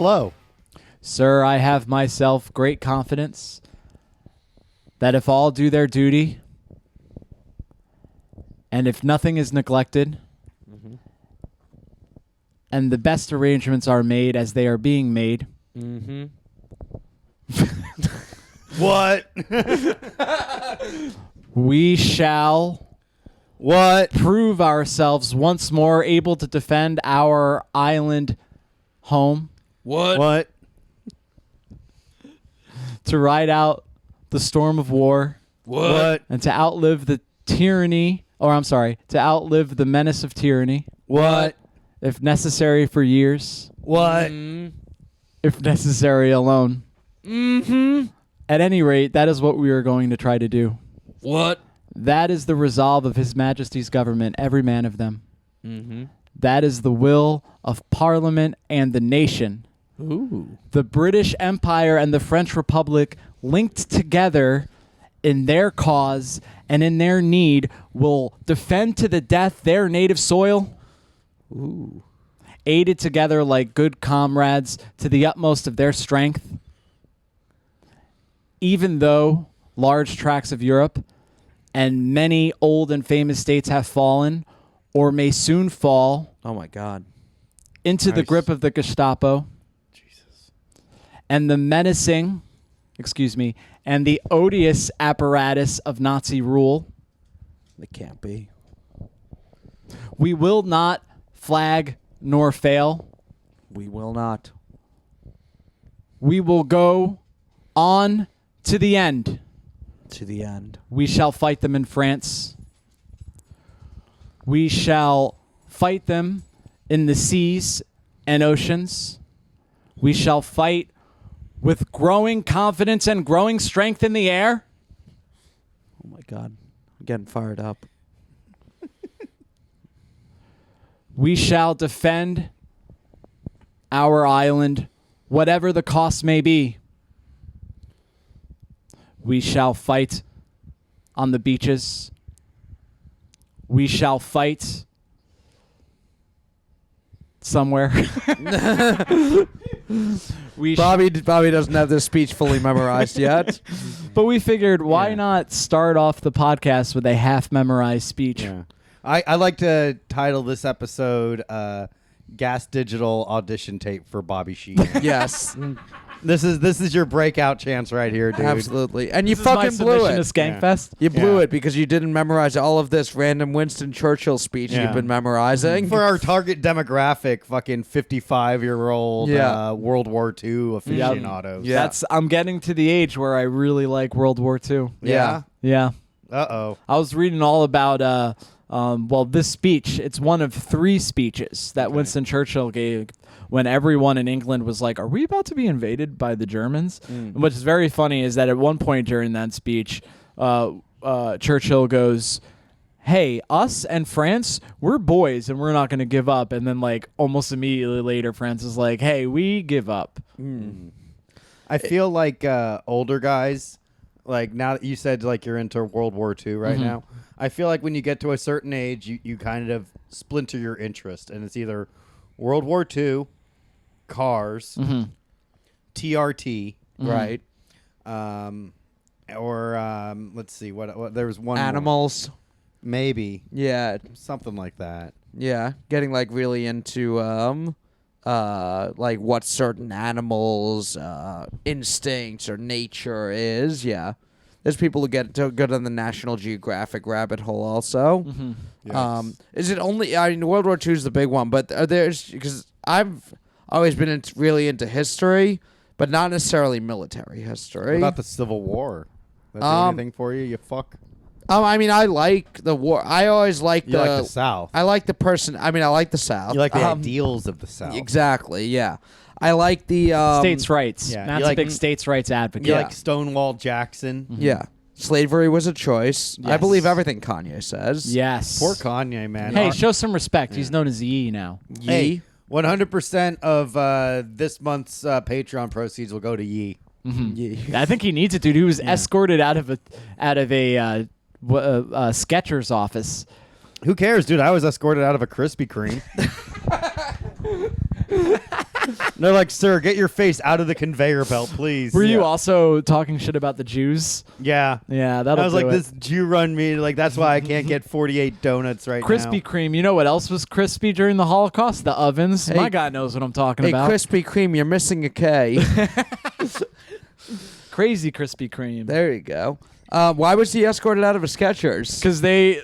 hello. Sir, I have myself great confidence that if all do their duty, and if nothing is neglected, and the best arrangements are made as they are being made, What? we shall prove ourselves once more able to defend our island home. What? To ride out the storm of war. What? And to outlive the tyranny, to outlive the menace of tyranny. What? If necessary for years. What? If necessary alone. At any rate, that is what we are going to try to do. What? That is the resolve of His Majesty's government, every man of them. That is the will of Parliament and the nation. Ooh. The British Empire and the French Republic, linked together in their cause and in their need, will defend to the death their native soil. Ooh. Aided together like good comrades to the utmost of their strength. Even though large tracts of Europe and many old and famous states have fallen or may soon fall Oh, my God. into the grip of the Gestapo. And the and the odious apparatus of Nazi rule. It can't be. We will not flag nor fail. We will not. We will go on to the end. To the end. We shall fight them in France. We shall fight them in the seas and oceans. We shall fight with growing confidence and growing strength in the air. Oh, my God. I'm getting fired up. We shall defend our island, whatever the cost may be. We shall fight on the beaches. We shall fight somewhere. Bobby doesn't have this speech fully memorized yet. But we figured, why not start off the podcast with a half-memorized speech? Yeah. I like to title this episode Gas Digital Audition Tape for Bobby Sheehan. Yes. This is your breakout chance right here, dude. Absolutely. And you This is my fucking blew submission it. to Skankfest. You blew it because you didn't memorize all of this random Winston Churchill speech you've been memorizing. For our target demographic, fucking 55-year-old World War II aficionados. Yeah. I'm getting to the age where I really like World War II. Yeah? Yeah. Uh-oh. I was reading all about this speech. It's one of 3 speeches that Winston Churchill gave when everyone in England was like, are we about to be invaded by the Germans? What's very funny is that at one point during that speech, Churchill goes, hey, us and France, we're boys and we're not going to give up. And then like almost immediately later, France is like, hey, we give up. I feel like older guys, like now that you said like you're into World War II right now, I feel like when you get to a certain age, you kind of splinter your interest, and it's either World War II, cars, TRT, right? Or let's see, what there was one Animals. more. Maybe. Yeah. Something like that. Yeah. Getting like really into like what certain animals' instincts or nature is. Yeah. There's people who get to good on the National Geographic rabbit hole also. Is it only, I mean, World War II is the big one, but because I've always been really into history, but not necessarily military history. What about the Civil War? That do anything for you, you fuck? I mean, I like the war. I always like You like the South. I like the person. I mean, I like the South. You like the ideals of the South. Exactly, yeah. I like the States' rights. yeah, Matt's you like- a big states' rights advocate. You like Stonewall Jackson. Yeah. Slavery was a choice. I Yes. believe everything Kanye says. Yes. Poor Kanye, man. Hey, show some respect. He's known as Yee now. Hey, 100% of this month's Patreon proceeds will go to Yee. I think he needs it, dude. He was escorted out of a Skechers office. Who cares, dude? I was escorted out of a Krispy Kreme. They're like, sir, get your face out of the conveyor belt, please. Were you also talking shit about the Jews? Yeah. Yeah, that'll I was do like, it. this Jew run me. Like, that's why I can't get 48 donuts right Krispy now. Kreme. You know what else was crispy during the Holocaust? The ovens. Hey- My guy knows what I'm talking Hey, about. Krispy Kreme, you're missing a K. Crazy Krispy Kreme. There you go. Why was he escorted out of a Skechers? Because they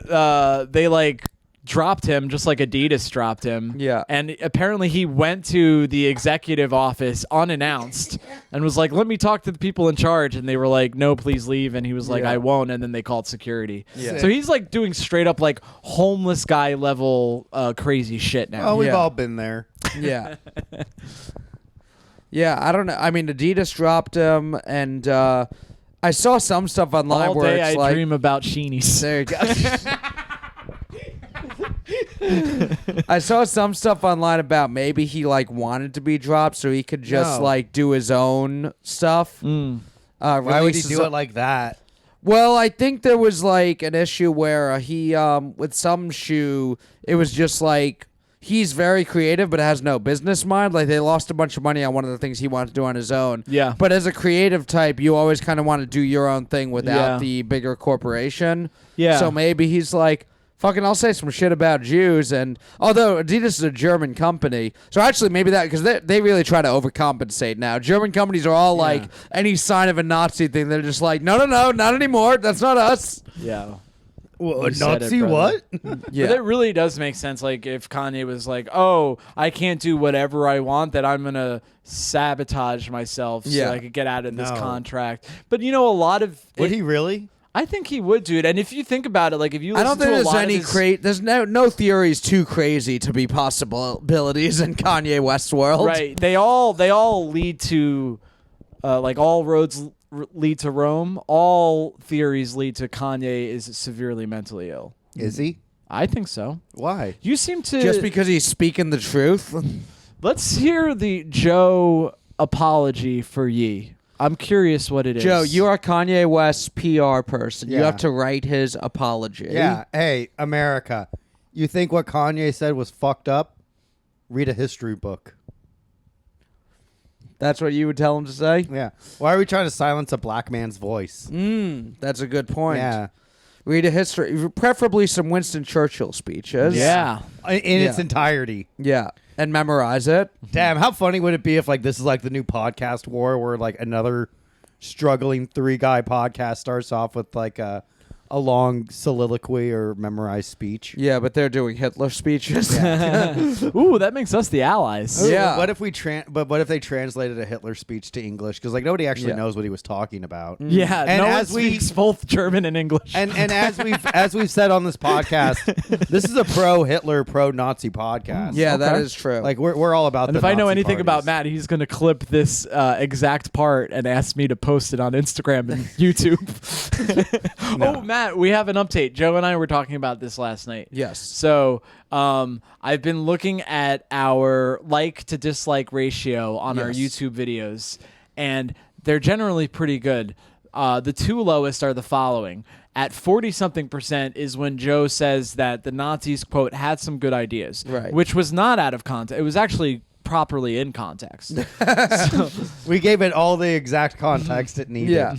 like dropped him just like Adidas dropped him. Yeah. And apparently he went to the executive office unannounced and was like, let me talk to the people in charge. And they were like, no, please leave. And he was like, Yeah. I won't. And then they called security. Yeah. So he's like doing straight up like homeless guy level crazy shit now. Oh, we've Yeah. all been there. Yeah. Yeah, I don't know. I mean, Adidas dropped him, and I saw some stuff online All where day it's I like, dream about sheenies. there you go. I saw some stuff online about maybe he like wanted to be dropped so he could just No. like do his own stuff. Mm. Why would he release do his- it like that? Well, I think there was like an issue where he with some shoe, it was just like he's very creative but has no business mind. Like they lost a bunch of money on one of the things he wanted to do on his own. Yeah. But as a creative type, you always kind of want to do your own thing without Yeah. the bigger corporation. Yeah. So maybe he's like, fucking, I'll say some shit about Jews. And although Adidas is a German company, so actually maybe that, because they really try to overcompensate now. German companies are all like, any sign of a Nazi thing, they're just like, no, not anymore. That's not us. Yeah. Well, You said it, Nazi brother. what? Yeah. But it really does make sense. Like if Kanye was like, "Oh, I can't do whatever I want, that I'm gonna sabotage myself Yeah. so I could get out of this No. contract." But you know, a lot of Would he really? I think he would, dude. And if you think about it, like if you I listen don't think to a there's lot any of his, there's no theories too crazy to be possibilities in Kanye West's world. right? They all lead to, like all roads lead to Rome. All theories lead to Kanye is severely mentally ill. Is he? I think so. Why? You seem to Just because he's speaking the truth. Let's hear the Joe apology for Ye. I'm curious what it is. Joe, you are Kanye West's PR person. You Yeah. have to write his apology. Yeah. Hey, America. You think what Kanye said was fucked up? Read a history book. That's what you would tell him to say? Yeah. Why are we trying to silence a black man's voice? That's a good point. Yeah. Read a history, preferably some Winston Churchill speeches. Yeah. In its Yeah. entirety. Yeah. And memorize it. Damn, how funny would it be if like this is like the new podcast war where like another struggling 3-guy podcast starts off with like a long soliloquy or memorized speech? Yeah, but they're doing Hitler speeches. Ooh, that makes us the allies. Ooh, Yeah. What if what if they translated a Hitler speech to English? Because like nobody actually Yeah. knows what he was talking about. Yeah, And no one as we- speaks both German and English. And as we've said on this podcast, this is a pro Hitler, pro Nazi podcast. Yeah, that Okay. is true. Like we're all about. and the if I know Nazi anything about parties. Matt, he's going to clip this exact part and ask me to post it on Instagram and YouTube. Oh, Matt, we have an update. Joe and I were talking about this last night. Yes. So I've been looking at our like to dislike ratio on our Yes. YouTube videos, and they're generally pretty good. The two lowest are the following. At 40-something% is when Joe says that the Nazis, quote, had some good ideas, Right. which was not out of context. It was actually properly in context. So, we gave it all the exact context it needed. Yeah.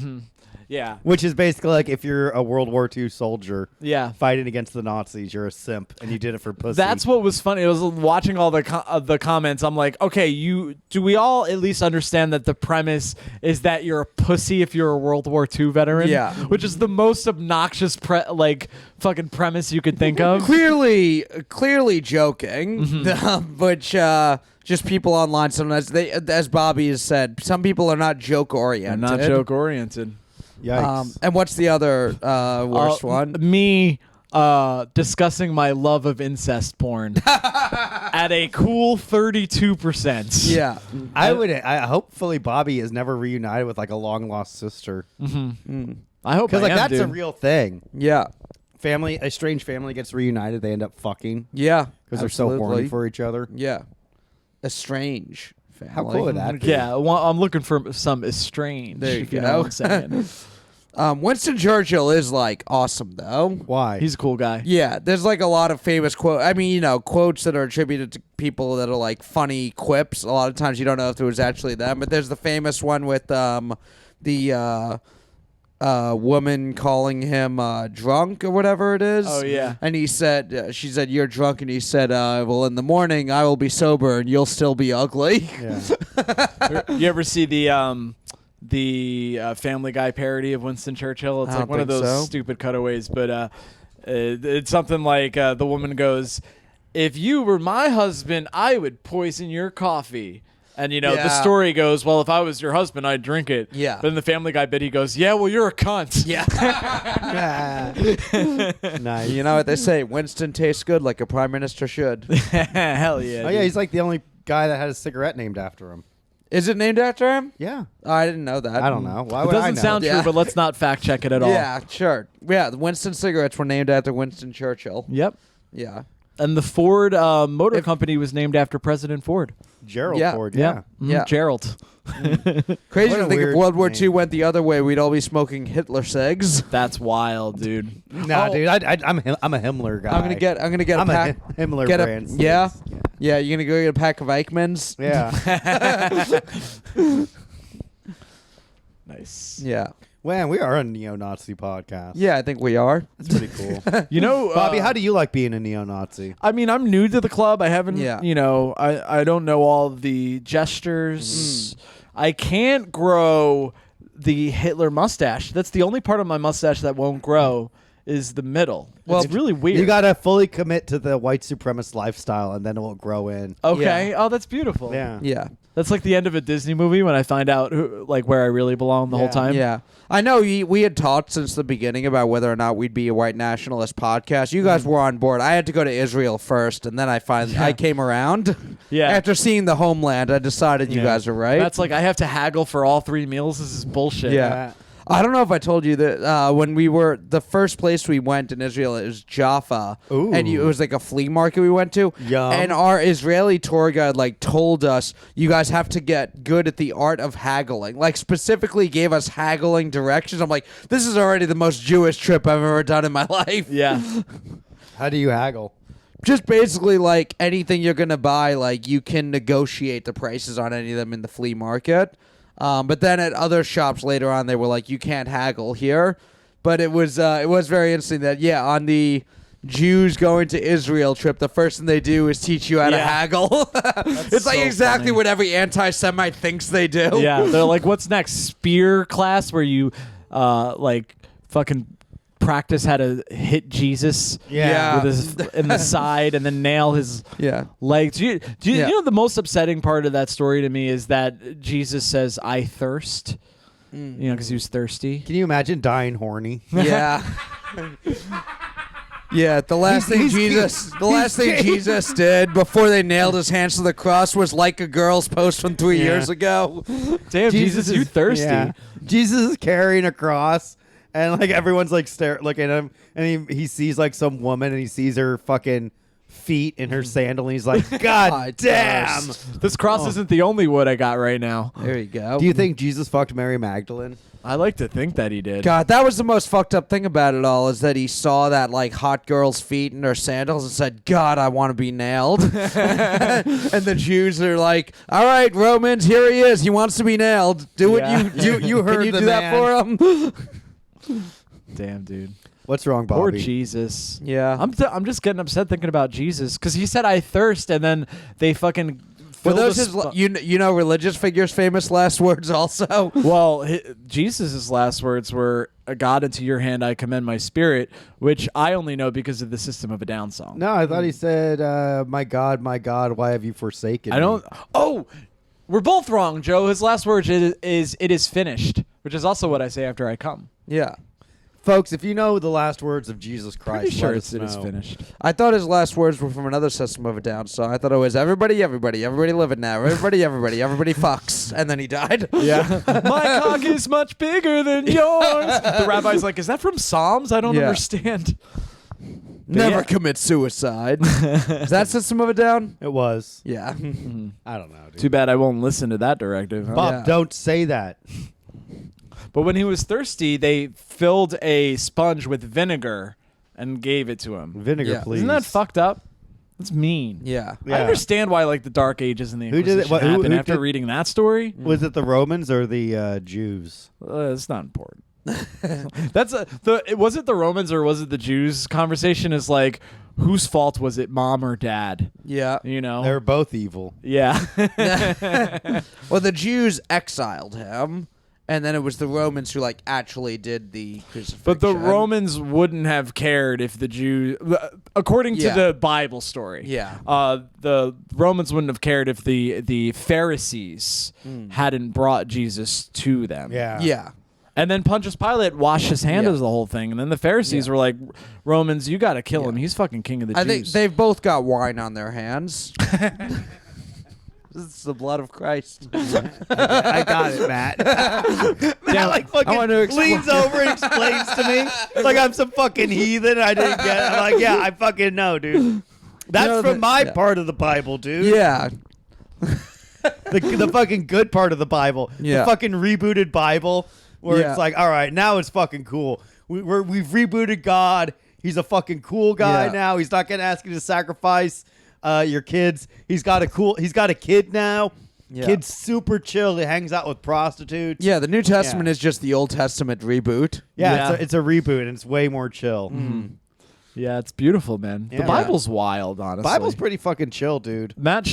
yeah. Which is basically like if you're a World War II soldier Yeah. fighting against the Nazis, you're a simp and you did it for pussy. That's what was funny. It was watching all the comments. I'm like, okay, do we all at least understand that the premise is that you're a pussy if you're a World War II veteran? Yeah. Which is the most obnoxious fucking premise you could think of. Clearly joking, which just people online sometimes as Bobby has said, some people are not joke They're oriented. not joke oriented. Yikes. And what's the other worst one? Me discussing my love of incest porn at a cool 32%. Yeah. I hopefully Bobby is never reunited with like a long lost sister. I hope Because like I am, that's a dude. real thing. Yeah. A strange family gets reunited, they end up fucking Yeah. because they're so horny for each other. Yeah. Estrange family. How cool would that be? Yeah, well, I'm looking for some estranged. There you if you go. know what I'm saying. Winston Churchill is like awesome though. Why? He's a cool guy. Yeah, there's like a lot of famous quotes. I mean, quotes that are attributed to people that are like funny quips. A lot of times you don't know if it was actually them, but there's the famous one with the woman calling him drunk or whatever it is. Oh, yeah. And he said, she said, "You're drunk," and he said, "Well, in the morning I will be sober and you'll still be ugly." Yeah. You ever see the Family Guy parody of Winston Churchill? It's I like don't one of think those so. stupid cutaways, but it's something like the woman goes, "If you were my husband, I would poison your coffee." And, the Yeah. story goes, well, if I was your husband, I'd drink it. Yeah. But in the Family Guy bit, he goes, yeah, well, you're a cunt. Yeah. Nice. You know what they say? Winston tastes good like a prime minister should. Hell yeah. Oh yeah, he's like the only guy that had a cigarette named after him. Is it named after him? Yeah. Oh, I didn't know that. I don't know. Why It would I doesn't know? sound Yeah. true, but let's not fact check it at all. Yeah, sure. Yeah, the Winston cigarettes were named after Winston Churchill. Yep. Yeah. And the Ford Motor Company was named after President Ford. Gerald Yeah. Ford. Yeah. Yeah. Yeah. Gerald. Crazy What to a think if weird World War II name. went the other way, we'd all be smoking Hitler cigs. That's wild, dude. Nah, Oh. dude. I'm a Himmler guy. I'm gonna get I'm a pack. a Himmler get a- brand. yeah? cigs. Yeah, you're gonna go get a pack of Eichmanns. Yeah. Nice. Yeah. Man, we are a neo-Nazi podcast. Yeah, I think we are. That's pretty cool. You know, Bobby, how do you like being a neo-Nazi? I mean, I'm new to the club. I haven't, Yeah. I don't know all the gestures. I can't grow the Hitler mustache. That's the only part of my mustache that won't grow is the middle. Well, it's really weird. You gotta fully commit to the white supremacist lifestyle, and then it will grow in. Okay. Yeah. Oh, that's beautiful. Yeah. Yeah. That's like the end of a Disney movie when I find out where I really belong the whole Yeah. time. Yeah. I know we had talked since the beginning about whether or not we'd be a white nationalist podcast. You guys were on board. I had to go to Israel first, and then I came around. Yeah. After seeing the homeland, I decided you Yeah. guys are right. That's like I have to haggle for all 3 meals. This is bullshit. Yeah. I don't know if I told you that when we were the first place we went in Israel, it was Jaffa, Ooh. and it was like a flea market we went to. Yum. And our Israeli tour guide told us you guys have to get good at the art of haggling. Specifically gave us haggling directions. I'm like, this is already the most Jewish trip I've ever done in my life. Yeah. How do you haggle? Just basically anything you're gonna buy, you can negotiate the prices on any of them in the flea market. But then at other shops later on, they were like, you can't haggle here. But it was very interesting that, on the Jews going to Israel trip, the first thing they do is teach you how to Yeah. haggle. It's so exactly funny. what every anti-Semite thinks they do. Yeah. They're like, what's next? Spear class where you fucking practice how to hit Jesus Yeah. with his in the side and then nail his Yeah. legs. You Yeah. know the most upsetting part of that story to me is that Jesus says, "I thirst," because he was thirsty. Can you imagine dying horny? Yeah. Yeah, the last thing Jesus did before they nailed his hands to the cross was like a girl's post from 3 Yeah. years ago. Damn, Jesus, you thirsty? Yeah. Jesus is carrying a cross, and everyone's looking at him, and he sees some woman, and he sees her fucking feet in her sandal, and he's like, God damn. This cross isn't the only wood I got right now. There you go. Do you think Jesus fucked Mary Magdalene? I like to think that he did. God, that was the most fucked up thing about it all is that he saw that hot girl's feet in her sandals and said, God, I want to be nailed. And the Jews are like, all right, Romans, here he is. He wants to be nailed. Do what Yeah. You heard Can you the do that man. for him? Damn, dude. What's wrong, Bobby? Poor Jesus. Yeah. I'm just getting upset thinking about Jesus because he said I thirst, and then they fucking. Were filled those a his, sp- you know, religious figures' famous last words also? Well, Jesus' last words were, "God, into your hand I commend my spirit," which I only know because of the System of a Down song. No, I thought he said, my God, why have you forsaken I don't. me?" Oh, we're both wrong, Joe. His last words is "It is finished," which is also what I say after I come. Yeah. Folks, if you know the last words of Jesus Christ, Pretty sure let it's us "It is know. finished." I thought his last words were from another System of a Down song. I thought it was everybody live it now. Everybody fucks. And then he died. Yeah. My cock is much bigger than yours. The rabbi's like, "Is that from Psalms? I don't Yeah. understand." Never yeah. commit suicide. Is that System of a Down? It was. Yeah. I don't know, dude. Too bad I won't listen to that directive. Huh? Bob, Yeah. don't say that. But when he was thirsty, they filled a sponge with vinegar and gave it to him. Vinegar, Yeah. please. Isn't that fucked up? That's mean. Yeah. Yeah. I understand why like the Dark Ages and the Who did it? Inquisition happened Who after did- reading that story. Was it the Romans or the Jews? It's not important. Was it the Romans or was it the Jews? Conversation is like, whose fault was it, mom or dad? Yeah. You know. They're both evil. Yeah. Well, the Jews exiled him, and then it was the Romans who like actually did the crucifixion. But the Romans wouldn't have cared if the Jews, according to Yeah. the Bible story. Yeah. The Romans wouldn't have cared if the Pharisees hadn't brought Jesus to them. Yeah. And then Pontius Pilate washed his hand Yeah. of the whole thing. And then the Pharisees were like, Romans, you got to kill him. He's fucking king of the I Jews. think they've both got wine on their hands. This is the blood of Christ. I got it, Matt. Matt like fucking want to leans over and explains to me like I'm some fucking heathen. I didn't get it. I'm like, yeah, I fucking know, dude. That's No, from my yeah. part of the Bible, dude. Yeah. The fucking good part of the Bible. Yeah. The fucking rebooted Bible where Yeah. it's like, all right, now it's fucking cool. We've rebooted God. He's a fucking cool guy Yeah. now. He's not gonna ask you to sacrifice your kids. He's got a kid now. Yeah. Kid's super chill. He hangs out with prostitutes. Yeah, the New Testament is just the Old Testament reboot. Yeah, Yeah. It's a reboot and it's way more chill. yeah, it's beautiful, man. Yeah. The Bible's wild, honestly. Bible's pretty fucking chill, dude. Matt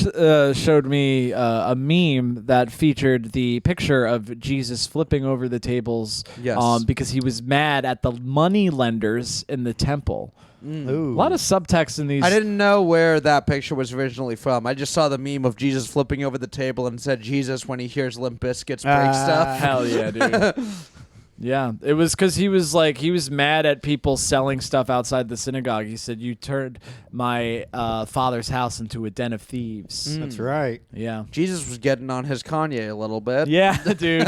showed me a meme that featured the picture of Jesus flipping over the tables Yes. because he was mad at the money lenders in the temple. Ooh. A lot of subtext in these. I didn't know where that picture was originally from. I just saw the meme of Jesus flipping over the table and said Jesus when he hears Limp Bizkit's break stuff. Hell yeah, dude. Yeah, it was because he was mad at people selling stuff outside the synagogue. He said, "You turned my father's house into a den of thieves." That's right. Yeah, Jesus was getting on his Kanye a little bit. yeah, dude.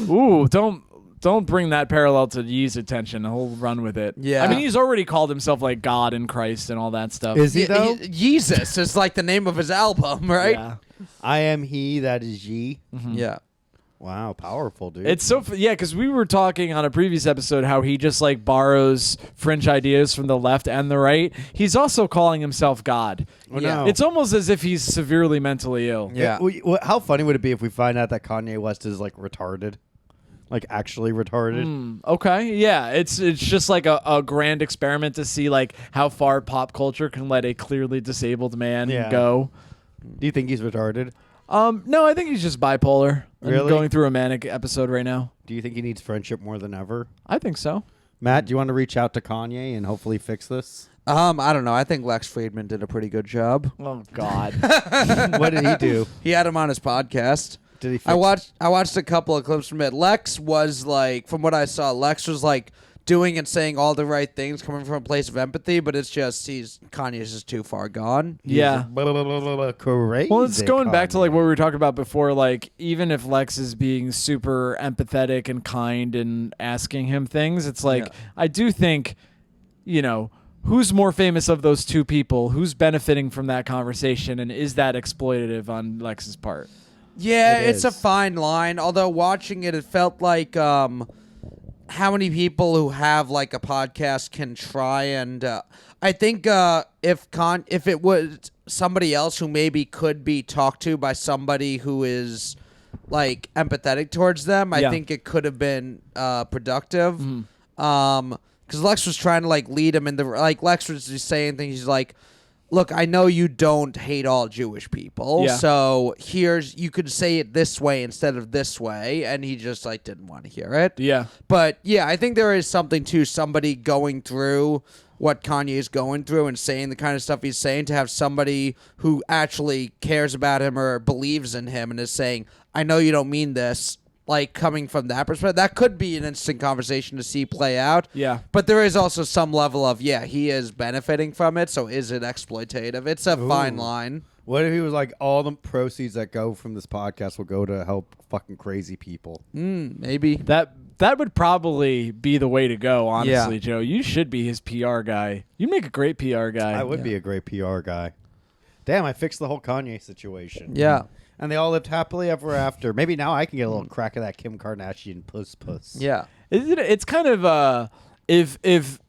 Ooh, don't bring that parallel to Yee's attention. He'll run with it. Yeah. I mean, he's already called himself like God and Christ and all that stuff. Is he though? Jesus is like the name of his album, right? Yeah. I am he that is ye. Yeah. Wow, powerful, dude. It's so yeah, because we were talking on a previous episode how he just like borrows fringe ideas from the left and the right. He's also calling himself God. Oh, Yeah. no. It's almost as if he's severely mentally ill. Yeah. How funny would it be if we find out that Kanye West is like retarded? Like actually retarded? Okay, yeah, it's just like a grand experiment to see like how far pop culture can let a clearly disabled man Yeah. go. Do you think he's retarded? No, I think he's just bipolar. and Really? going through a manic episode right now. Do you think he needs friendship more than ever? I think so. Matt, do you want to reach out to Kanye and hopefully fix this? I don't know. I think Lex Friedman did a pretty good job. Oh God. What did he do? He had him on his podcast. Did he fix I watched a couple of clips from it. Lex was like, from what I saw, Lex was like doing and saying all the right things, coming from a place of empathy. But it's just Kanye's just too far gone. Yeah. Crazy. Well, it's going back to Kanye. like what we were talking about before. Like, even if Lex is being super empathetic and kind and asking him things, it's like, Yeah. I do think, who's more famous of those two people? Who's benefiting from that conversation? And is that exploitative on Lex's part? Yeah, It it's a is. fine line. Although watching it, it felt like how many people who have like a podcast can try and I think if it was somebody else who maybe could be talked to by somebody who is like empathetic towards them, I Yeah. think it could have been productive. Because Lex was trying to like lead him in the Lex was just saying things. He's like, look, I know you don't hate all Jewish people, Yeah. so you could say it this way instead of this way, and he just like didn't want to hear it. Yeah. But yeah, I think there is something to somebody going through what Kanye is going through and saying the kind of stuff he's saying, to have somebody who actually cares about him or believes in him and is saying, I know you don't mean this, like coming from that perspective. That could be an interesting conversation to see play out. Yeah. But there is also some level of, he is benefiting from it, so is it exploitative? It's a fine line. What if he was like, all the proceeds that go from this podcast will go to help fucking crazy people? Maybe. That would probably be the way to go, honestly, Yeah. Joe. You should be his PR guy. You'd make a great PR guy. I would be a great PR guy. Damn, I fixed the whole Kanye situation. Yeah. and they all lived happily ever after. Maybe now I can get a little crack of that Kim Kardashian puss. Yeah. It's kind of if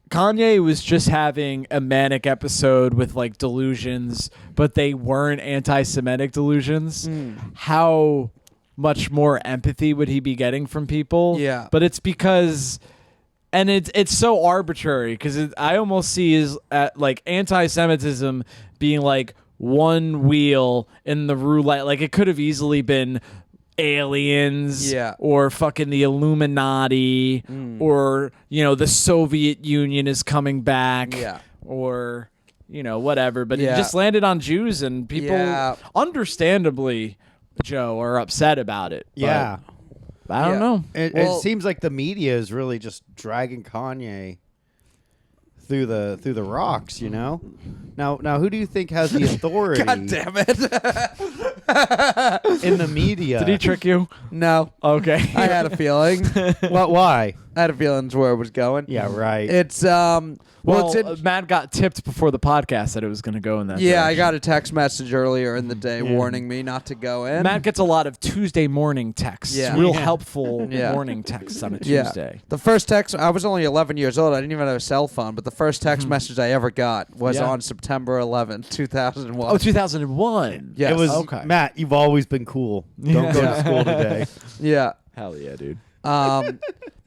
Kanye was just having a manic episode with like delusions, but they weren't anti-Semitic delusions, how much more empathy would he be getting from people? Yeah. But it's because, and it's so arbitrary because I almost see is like anti-Semitism being like one wheel in the roulette. Like it could have easily been aliens, or fucking the Illuminati, or the Soviet Union is coming back, or whatever. But it just landed on Jews, and people, understandably, Joe, are upset about it. Yeah, but I don't know. It seems like the media is really just dragging Kanye through the rocks. Now who do you think has the authority? God damn it. In the media. Did he trick you? No. Okay. I had a feeling. Why? I had a feeling that's where it was going. Yeah, right. It's Matt got tipped before the podcast that it was going to go in that Yeah, direction. I got a text message earlier in the day warning me not to go in. Matt gets a lot of Tuesday morning texts. Yeah. Real Yeah. helpful morning texts on a Yeah. Tuesday. The first text, I was only 11 years old. I didn't even have a cell phone, but the first text message I ever got was on September 11th, 2001. Oh, 2001. Yes. It was Okay. Matt. You've always been cool. Don't go to school today. Yeah. Hell yeah, dude.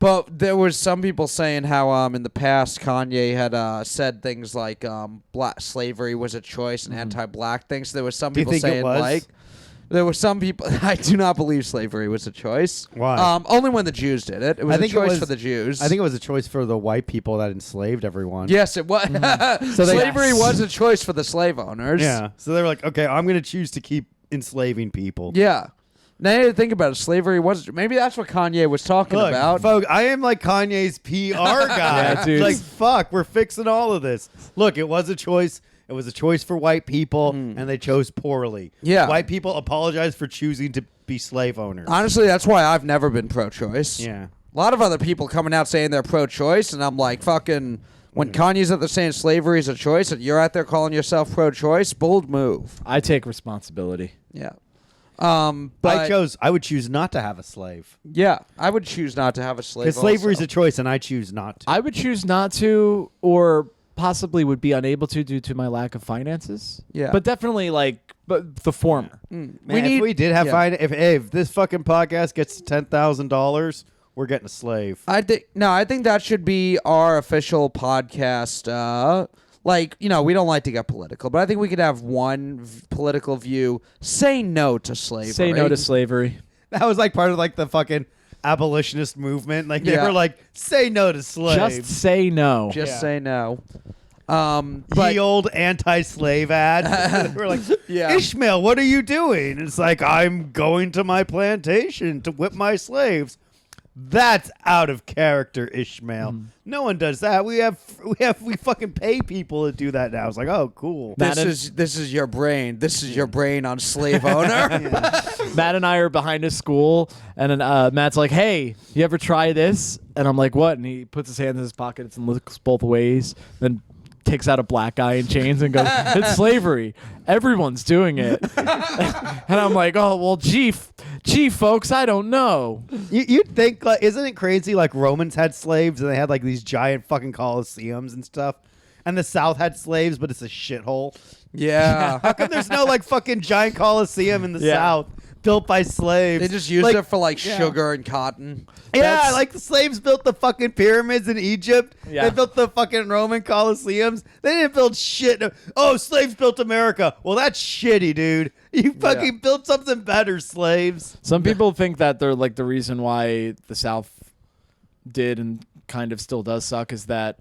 But there was some people saying how in the past Kanye had said things like black slavery was a choice and anti-black things. There was some Do you people think it saying was? like there were some people. I do not believe slavery was a choice. Why? Only when the Jews did it. It was I think a choice it was, for the Jews. I think it was a choice for the white people that enslaved everyone. Yes, it was. So they- Slavery was a choice for the slave owners. Yeah. So they were like, okay, I'm going to choose to keep enslaving people. Yeah. Now you think about it, slavery was maybe that's what Kanye was talking Look, about. folks, I am like Kanye's PR guy. Yeah, dude. Like, fuck, we're fixing all of this. Look, it was a choice. It was a choice for white people, and they chose poorly. Yeah. White people apologize for choosing to be slave owners. Honestly, that's why I've never been pro-choice. Yeah. A lot of other people coming out saying they're pro-choice, and I'm like, fucking, when Kanye's out there saying slavery is a choice, and you're out there calling yourself pro-choice, bold move. I take responsibility. Yeah. But I would choose not to have a slave. yeah, I would choose not to have a slave. Because slavery is also. a choice, and I choose not to. I would choose not to, or possibly would be unable to due to my lack of finances. Yeah. But definitely but the former. Man, if we did have if this fucking podcast gets $10,000, we're getting a slave. I think that should be our official podcast. We don't like to get political, but I think we could have one political view. Say no to slavery. Say no to slavery. That was like part of like the fucking abolitionist movement. Like they were like, say no to slaves. Just say no. Just Yeah. say no. The old anti-slave ad. We're like, Yeah. Ishmael, what are you doing? It's like, I'm going to my plantation to whip my slaves. That's out of character, Ishmael. No one does that. We fucking pay people to do that now. It's like, oh, cool. This is your brain. This is your brain on slave owner. Matt and I are behind his school, and then Matt's like, "Hey, you ever try this?" And I'm like, "What?" And he puts his hands in his pockets and looks both ways, then takes out a black guy in chains and goes, "It's slavery. Everyone's doing it." And I'm like, "Oh, well, gee, folks, I don't know." You'd think, like, isn't it crazy? Like Romans had slaves, and they had like these giant fucking coliseums and stuff. And the South had slaves, but it's a shithole. Yeah. How come there's no like fucking giant coliseum in the South built by slaves? They just used like, it for sugar and cotton. Yeah, like the slaves built the fucking pyramids in Egypt. Yeah. They built the fucking Roman Colosseums. They didn't build shit. Oh, slaves built America. Well, that's shitty, dude. You fucking built something better, slaves. Some people think that they're like the reason why the South did and kind of still does suck is that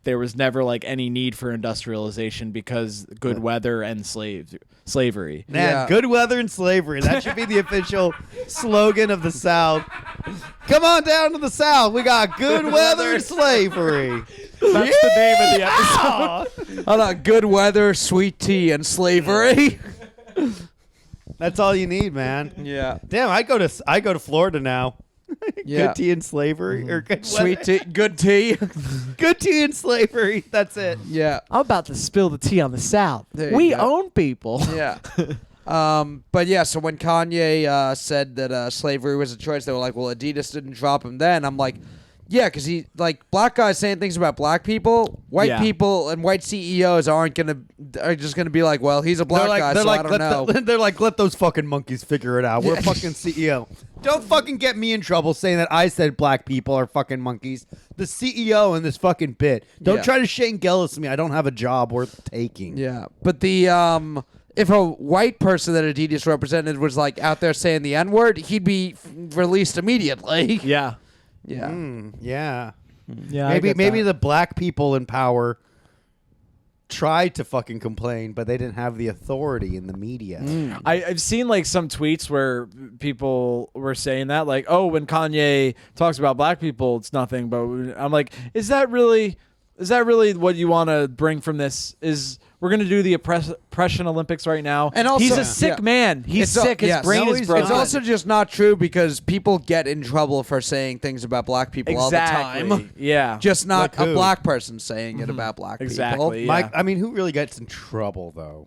there was never like any need for industrialization because good weather and slavery. Man, Yeah. good weather and slavery. That should be the official slogan of the South. Come on down to the South. We got good weather and slavery. That's the name of the episode. Hold on, good weather, sweet tea, and slavery. That's all you need, man. Yeah. Damn, I go to Florida now. Yeah. Good tea and slavery, or good Sweet weather. tea, good tea. Good tea and slavery. That's it. Yeah. I'm about to spill the tea on the South. There you We go. own people. Yeah. But yeah, so when Kanye said that slavery was a choice, they were like, well, Adidas didn't drop him then. I'm like, yeah, because he, like, black guys saying things about black people, white people and white CEOs are just gonna be like, well, he's a black guy, so I don't know. They're like, let those fucking monkeys figure it out. We're a fucking CEO. Don't fucking get me in trouble saying that I said black people are fucking monkeys. The CEO in this fucking bit. Don't try to Shane Gillis me. I don't have a job worth taking. Yeah, but the if a white person that Adidas represented was like out there saying the N-word, he'd be released immediately. Yeah. Yeah. Yeah. Yeah. Maybe the black people in power tried to fucking complain, but they didn't have the authority in the media. I've seen like some tweets where people were saying that, like, oh, when Kanye talks about black people, it's nothing. But I'm like, is that really what you want to bring from this? We're going to do the oppression Olympics right now. And also, he's a sick man. He's sick. His brain is broken. It's also just not true because people get in trouble for saying things about black people all the time. Yeah. Just not Like a black person saying it about black Exactly. people. Yeah. I mean, who really gets in trouble, though?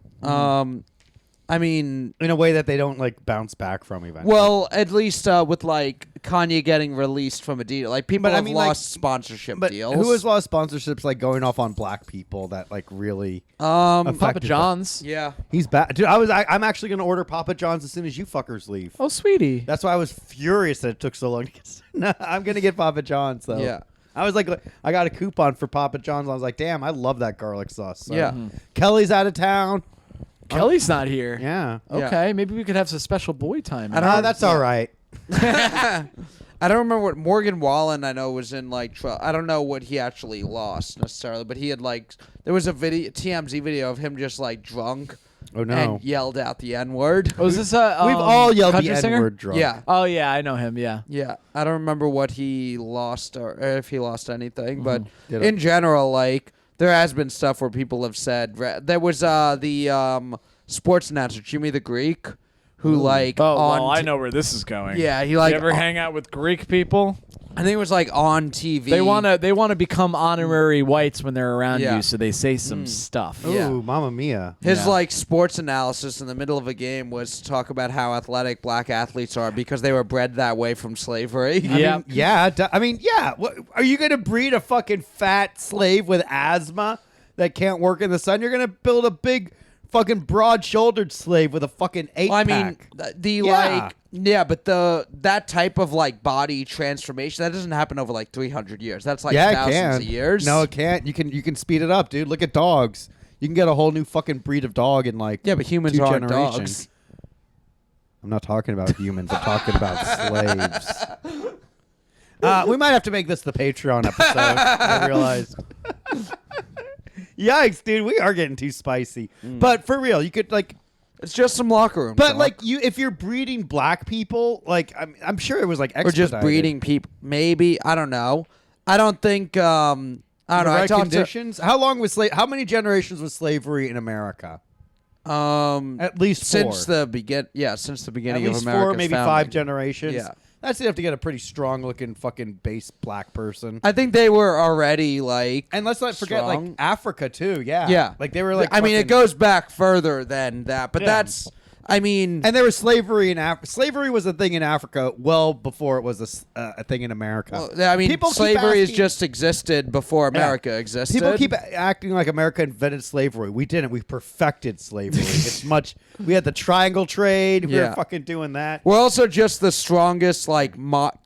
I mean, in a way that they don't, like, bounce back from eventually. well, at least with, like, Kanye getting released from Adidas. Like, people have lost sponsorship deals. Who has lost sponsorships, like, going off on black people that, like, really Papa affected them? John's. Yeah. He's back. Dude, I'm actually going to order Papa John's as soon as you fuckers leave. Oh, sweetie. That's why I was furious that it took so long to get. No, I'm going to get Papa John's, though. Yeah. I was like, I got a coupon for Papa John's. I was like, damn, I love that garlic sauce. So. Yeah. Kelly's out of town. Kelly's not here. Yeah. Okay, maybe we could have some special boy time. That's all right. I don't remember what Morgan Wallen, I know, was in, like, I don't know what he actually lost necessarily, but he had, like, there was a TMZ video of him just, like, drunk. Oh, no. And yelled out the N-word. Oh, is this a We've all yelled the country singer? N-word drunk. Yeah. Oh yeah, I know him. Yeah. Yeah. I don't remember what he lost or if he lost anything, but Ditto. in general, like, there has been stuff where people have said there was the sports announcer Jimmy the Greek who like I know where this is going. Yeah, he like you ever hang out with Greek people? I think it was like on TV. They wanna become honorary whites when they're around Yeah. you, so they say some stuff. Ooh, Yeah. Mamma Mia. His Yeah. like sports analysis in the middle of a game was to talk about how athletic black athletes are because they were bred that way from slavery. Yeah. I mean, yeah. What, are you going to breed a fucking fat slave with asthma that can't work in the sun? You're going to build a big fucking broad-shouldered slave with a fucking 8-pack. Well, I mean, but that type of like body transformation that doesn't happen over like 300 years. That's like thousands of years. No, it can't. You can speed it up, dude. Look at dogs. You can get a whole new fucking breed of dog in like but humans 2 aren't generations. dogs. I'm not talking about humans. I'm talking about slaves. We might have to make this the Patreon episode. I realized. Yikes, dude. We are getting too spicy. But for real, you could like. It's just some locker room. But talk. like if you're breeding black people, like I'm sure it was like or expedited. just breeding people. Maybe I don't know. I don't think. I don't know. The right I talked conditions. How long was How many generations was slavery in America? to At least 4. since the beginning At of least America's 4, maybe founding. 5 generations. Yeah. That's enough to get a pretty strong looking fucking base black person. I think they were already like. And let's not forget like strong. Africa too. Yeah. Yeah, Like they were like. I mean, it fucking- goes back further than that, but Yeah. that's. I mean, And there was slavery in Africa. Slavery was a thing in Africa well before it was a thing in America. well, I mean, People keep slavery has asking- just existed before America existed. People keep acting like America invented slavery. We didn't. We perfected slavery. It's much. We had the triangle trade. We were Yeah. fucking doing that. We're also just the strongest like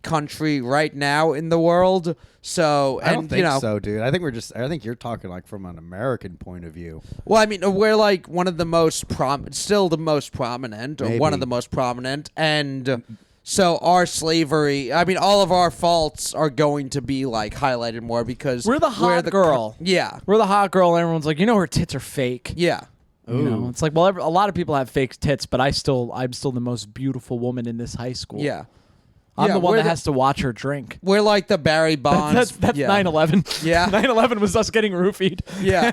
country right now in the world. So I don't and think you know, so, dude. I think we're just. I think you're talking like from an American point of view. well, I mean, we're like one of the most still the most prominent, or one Maybe. of the most prominent, and so our slavery. I mean, all of our faults are going to be like highlighted more because We're the hot girl. Yeah, We're the hot girl, and everyone's like, her tits are fake. yeah. You know, it's like, well, a lot of people have fake tits, but I'm still the most beautiful woman in this high school. Yeah. I'm Yeah, the one we're that the- has to watch her drink. We're like the Barry Bonds. That's yeah. 9/11. Yeah. 9/11 was us getting roofied. Yeah.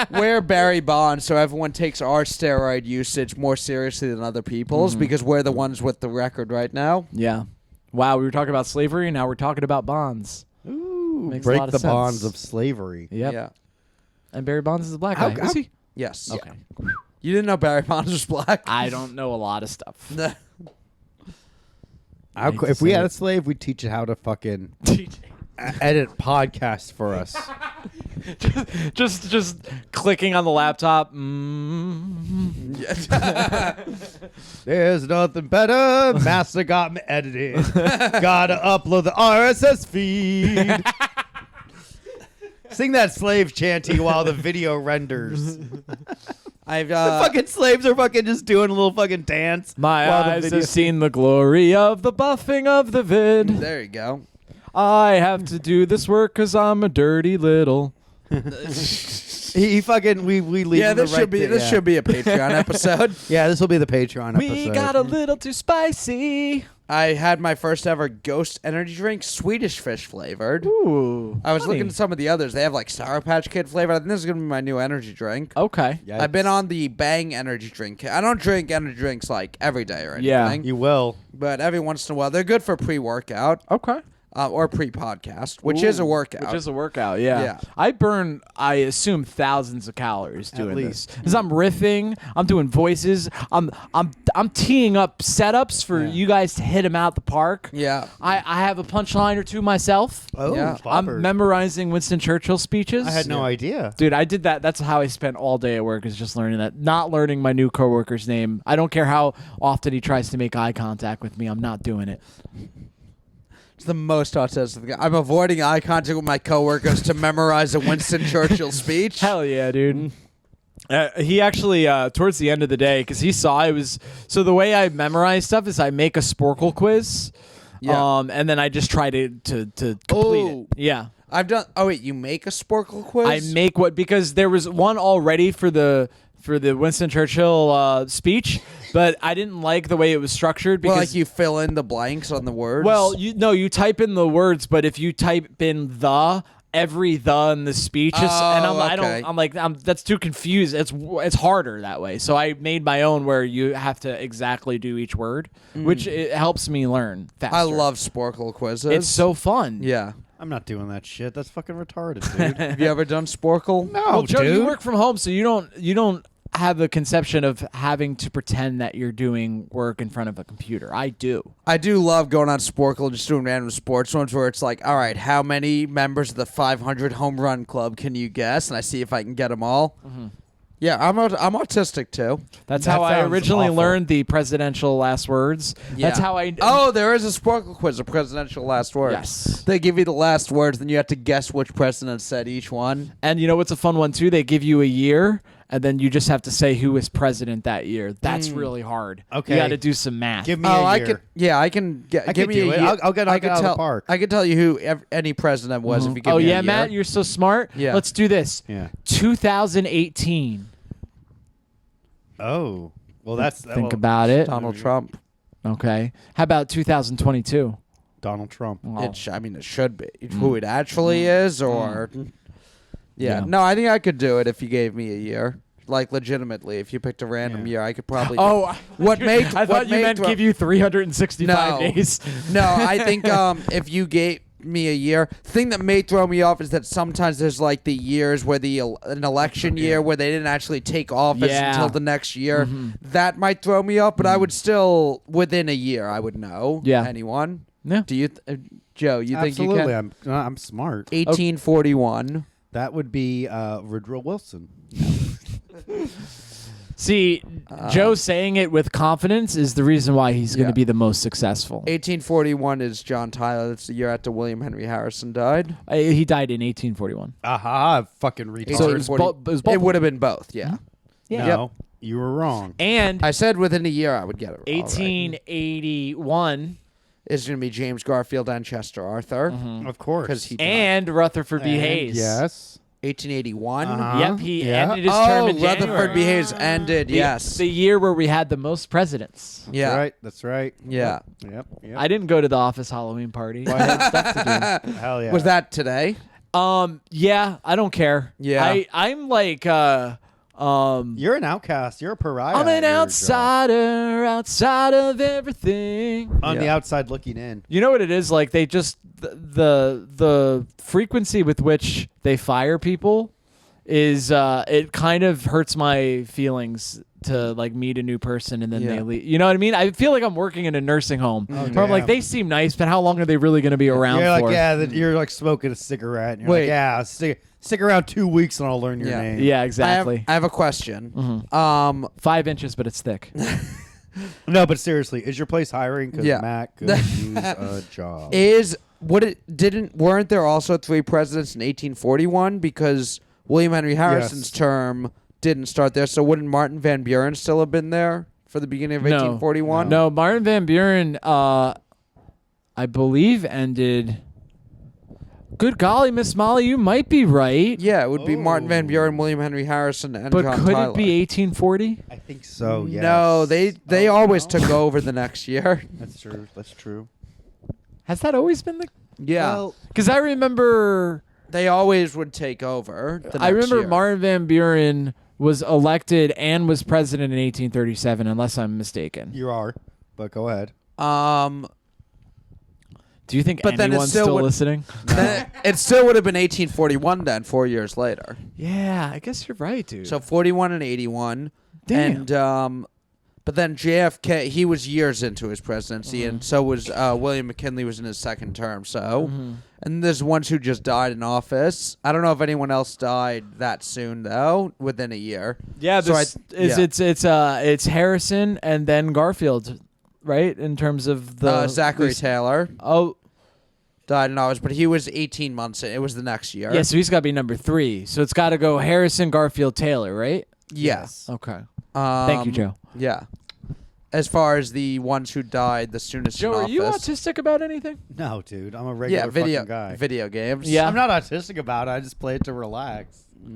We're Barry Bonds, so everyone takes our steroid usage more seriously than other people's because we're the ones with the record right now. Yeah. Wow, we were talking about slavery, now we're talking about bonds. Ooh, Makes a break lot of the sense. bonds of slavery. Yep. Yeah. And Barry Bonds is a black How- guy. how- Is he? Yes. Okay. You didn't know Barry Bonds was black? I don't know a lot of stuff. If we had a slave, we'd teach it how to fucking edit podcasts for us. just clicking on the laptop. There's nothing better. Master got me edited. Gotta upload the RSS feed. Sing that slave chanty while the video renders. I've The fucking slaves are fucking just doing a little fucking dance. My while the eyes video- have seen the glory of the buffing of the vid. There you go. I have to do this work because I'm a dirty little. He fucking we leave. Yeah, him the this right should be thing, this yeah. should be a Patreon episode. Yeah, this will be the Patreon We episode. got a little too spicy. I had my first ever Ghost energy drink, Swedish fish flavored. Ooh. I was funny. looking at some of the others. They have like Sour Patch Kid flavor. I think this is gonna be my new energy drink. Okay. Yikes. I've been on the Bang energy drink. I don't drink energy drinks like every day or Yeah. anything. You will. But every once in a while, they're good for pre-workout Okay. or pre-podcast, which is a workout. Which is a workout, yeah. Yeah. I burn, I assume, thousands of calories doing least. this. Because I'm riffing, I'm doing voices, I'm teeing up setups for you guys to hit them out the park. Yeah. I have a punchline or two myself. Oh, Yeah. I'm boppers. memorizing Winston Churchill speeches. I had no idea. Dude, I did that. That's how I spent all day at work, is just learning that. Not learning my new coworker's name. I don't care how often he tries to make eye contact with me. I'm not doing it. It's the most autistic thing. I'm avoiding eye contact with my coworkers to memorize a Winston Churchill speech. Hell yeah, dude. He actually, towards the end of the day, because he saw I was... So the way I memorize stuff is I make a Sporkle quiz, Yeah. and then I just try to complete Oh. it. Yeah. I've done. Oh wait, you make a Sporkle quiz? I make what... Because there was one already for the Winston Churchill speech, but I didn't like the way it was structured. Because Well, like you fill in the blanks on the words. Well, you type in the words, but if you type in every in the speech is, and okay. that's too confused. It's harder that way. So I made my own where you have to exactly do each word, which it helps me learn faster. I love Sporkle quizzes. It's so fun. yeah. I'm not doing that shit. That's fucking retarded, dude. Have you ever done Sporkle? No, Well, Joe, dude. you work from home, so you don't have the conception of having to pretend that you're doing work in front of a computer. I do. I do love going on Sporkle, just doing random sports ones where it's like, all right, how many members of the 500 home run club can you guess? And I see if I can get them all. Mm-hmm. Yeah, I'm autistic too. That's That how I sounds originally awful. learned the presidential last words. Yeah. That's how I. Oh, there is a Sporkle quiz, a presidential last words. Yes. They give you the last words, then you have to guess which president said each one. And you know what's a fun one too? They give you a year, and then you just have to say who was president that year. That's really hard. Okay. You got to do some math. Give me Oh, a I year. can. Yeah, I can get. I give could me do a it. year. I'll get I out can of the tell. park. I can tell you who any president was if you give Oh me a yeah, year. Matt, you're so smart. Yeah. Let's do this. Yeah. 2018. Oh. Well, that's Think about it. Donald Trump. Okay. How about 2022? Donald Trump. Oh. I mean, it should be who it actually is, or yeah. Yeah. No, I think I could do it if you gave me a year. Like legitimately, if you picked a random Yeah. year, I could probably. Oh, What made- I what thought you made meant Trump- give you 365 No. days. No, I think if you gave me a year, the thing that may throw me off is that sometimes there's like the years where an election year where they didn't actually take office Yeah. until the next year. That might throw me off, but I would still within a year I would know. Yeah. Anyone? Yeah. Do you, Joe? You Absolutely. think you can? I'm smart. 1841. That would be Woodrow Wilson. See, Joe saying it with confidence is the reason why he's going to Yeah. be the most successful. 1841 is John Tyler. That's the year after William Henry Harrison died. He died in 1841. Aha, fucking retard. So it was 1840 it was both It would have been both. Yeah. No, you were wrong. And I said within a year I would get it. 1881 Is going to be James Garfield and Chester Arthur Of course. because he died. and Rutherford B. And Hayes. Yes. 1881. Uh-huh. Yep, he Yeah. ended his term in Rutherford January. B. Hayes ended. The- Yes. The year where we had the most presidents. yeah. That's right. That's right. Yeah. Yep. Yep. I didn't go to the office Halloween party. I had stuff to do. Hell yeah. Was that today? Yeah, I don't care. Yeah. I'm like, You're an outcast. You're a pariah. I'm an at your job. outsider, outside of everything. On the Yeah. outside looking in. You know what it is? Like they just the frequency with which they fire people is it kind of hurts my feelings to like meet a new person and then Yeah. they leave. You know what I mean? I feel like I'm working in a nursing home. Where I'm like, damn. they seem nice, but how long are they really going to be around You're for? like, yeah, you're like smoking a cigarette. And you're Wait. like, yeah, stick around 2 weeks and I'll learn your Yeah. name. Yeah, exactly. I have a question. Mm-hmm. 5 inches, but it's thick. No, but seriously, is your place hiring? Because Yeah. Matt could use a job. Weren't there also 3 presidents in 1841 because William Henry Harrison's term didn't start there? So wouldn't Martin Van Buren still have been there for the beginning of 1841? No, Martin Van Buren, I believe, ended. Good golly, Miss Molly, you might be right. Yeah, it would be Martin Van Buren, William Henry Harrison, and But John could Tyler. it be 1840? I think so, yes. No, they always took over the next year. That's true. That's true. Has that always been the? Yeah, Well, Because I remember. they always would take over. The I next remember year. Martin Van Buren was elected and was president in 1837, unless I'm mistaken. you are, but go ahead. Do you think But then it anyone's still still would- listening? Then it still would have been 1841 then, 4 years later. Yeah, I guess you're right, dude. So 41 and 81. Damn. And but then JFK, he was years into his presidency, and so was William McKinley was in his second term. So, and there's ones who just died in office. I don't know if anyone else died that soon though, within a year. yeah, so it's Harrison and then Garfield, right? In terms of the Zachary Taylor Oh, died in office, but he was 18 months in. It was the next year. yeah. So he's got to be number 3. So it's got to go Harrison, Garfield, Taylor, right? Yes. Okay. Thank you, Joe. Yeah. As far as the ones who died the soonest Joe, in are office. you autistic about anything? No, dude, I'm a regular video fucking guy. video games. Yeah. I'm not autistic about it. I just play it to relax. I Yeah,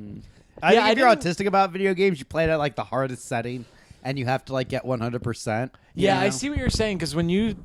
think I if you're didn't- autistic about video games, you play it at like the hardest setting, and you have to like get 100%. Yeah, you I know? see what you're saying because when you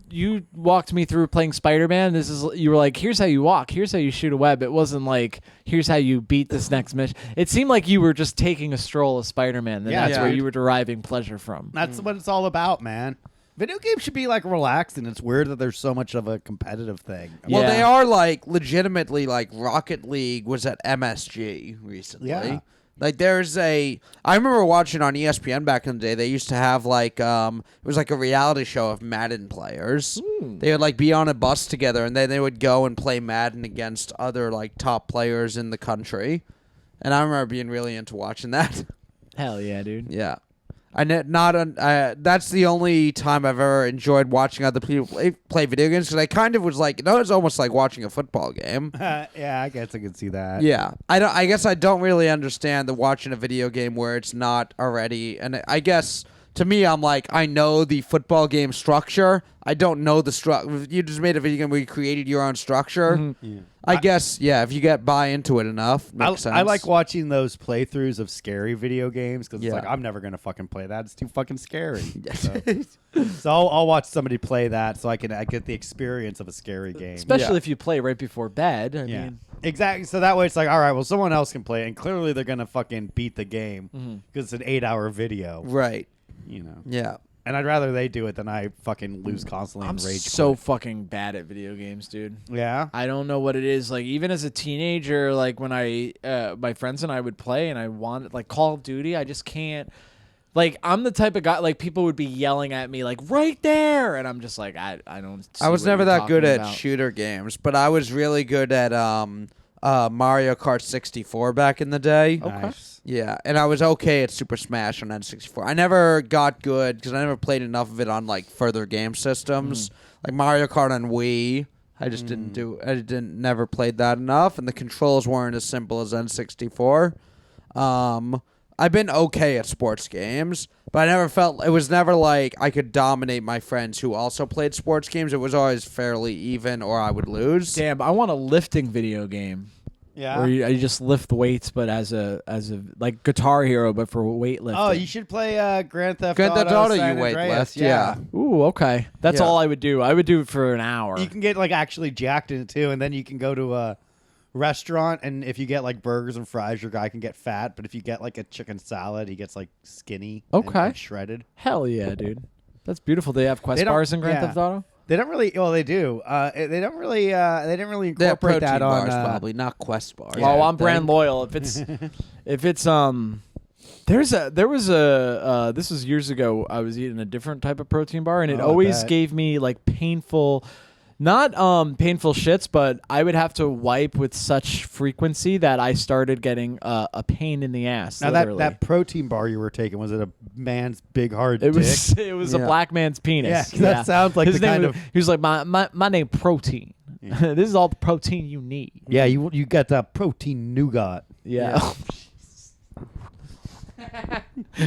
walked me through playing Spider-Man, you were like, here's how you walk, here's how you shoot a web. It wasn't like, here's how you beat this next mission. It seemed like you were just taking a stroll of Spider-Man, and Yeah, that's where dude. you were deriving pleasure from. That's what it's all about, man. Video games should be like relaxed, and it's weird that there's so much of a competitive thing. Yeah. Well, they are like legitimately like Rocket League was at MSG recently. Yeah. Like I remember watching on ESPN back in the day. They used to have like it was like a reality show of Madden players. They would like be on a bus together, and then they would go and play Madden against other like top players in the country. And I remember being really into watching that. Hell yeah, dude. Yeah. That's the only time I've ever enjoyed watching other people play video games because I kind of was like, it's almost like watching a football game. Yeah, I guess I can see that. Yeah, I guess I don't really understand the watching a video game where it's not already. And I guess to me, I'm like, I know the football game structure. I don't know the structure. You just made a video game where you created your own structure. Yeah. I guess, yeah, if you get buy into it enough, makes sense. I like watching those playthroughs of scary video games because Yeah. it's like I'm never gonna fucking play that. It's too fucking scary. So I'll watch somebody play that so I get the experience of a scary game. Especially Yeah. if you play right before bed. I Yeah, mean, exactly. So that way it's like, all right, well, someone else can play it, and clearly they're gonna fucking beat the game because it's an 8-hour video. Right. You know, Yeah. and I'd rather they do it than I fucking lose constantly I'm and rage. so quit. fucking bad at video games, dude. Yeah. I don't know what it is. Like even as a teenager, like when my friends and I would play, and I wanted like Call of Duty, I just can't. Like I'm the type of guy like people would be yelling at me like right there, and I'm just like I don't. See I was what never you're that good talking at about. shooter games, but I was really good at Mario Kart 64 back in the day. Nice. Yeah, and I was okay at Super Smash on N64. I never got good because I never played enough of it on like further game systems, like Mario Kart on Wii. I just never played that enough, and the controls weren't as simple as N64. I've been okay at sports games, but I never felt it was never like I could dominate my friends who also played sports games. It was always fairly even, or I would lose. Damn, I want a lifting video game. Yeah. Where you just lift weights, but as a like Guitar Hero, but for weightlifting. Oh, you should play Grand Theft Grand Theft Auto, San you weight Andreas. lift, yeah. Ooh, okay. That's Yeah. all I would do. I would do it for an hour. You can get like actually jacked in it too, and then you can go to a restaurant, and if you get like burgers and fries, your guy can get fat. But if you get like a chicken salad, he gets like skinky. Okay. And shredded. Hell yeah, dude. That's beautiful. They have Quest They don't- bars in Grand yeah. Theft Auto. They don't really. Well, they do. They don't really. They didn't really They have incorporate protein that on. bars, probably not Quest bars. Well, Yeah, I'm brand loyal. If it's There was a this was years ago. I was eating a different type of protein bar, and it always gave me like painful, not painful shits, but I would have to wipe with such frequency that I started getting a pain in the ass. Now that protein bar you were taking, was it a man's big hard dick? It was a black man's penis. Yeah, that sounds like his the name kind was, he was like my name Protein. Yeah. This is all the protein you need. Yeah, you got that protein nougat. Yeah.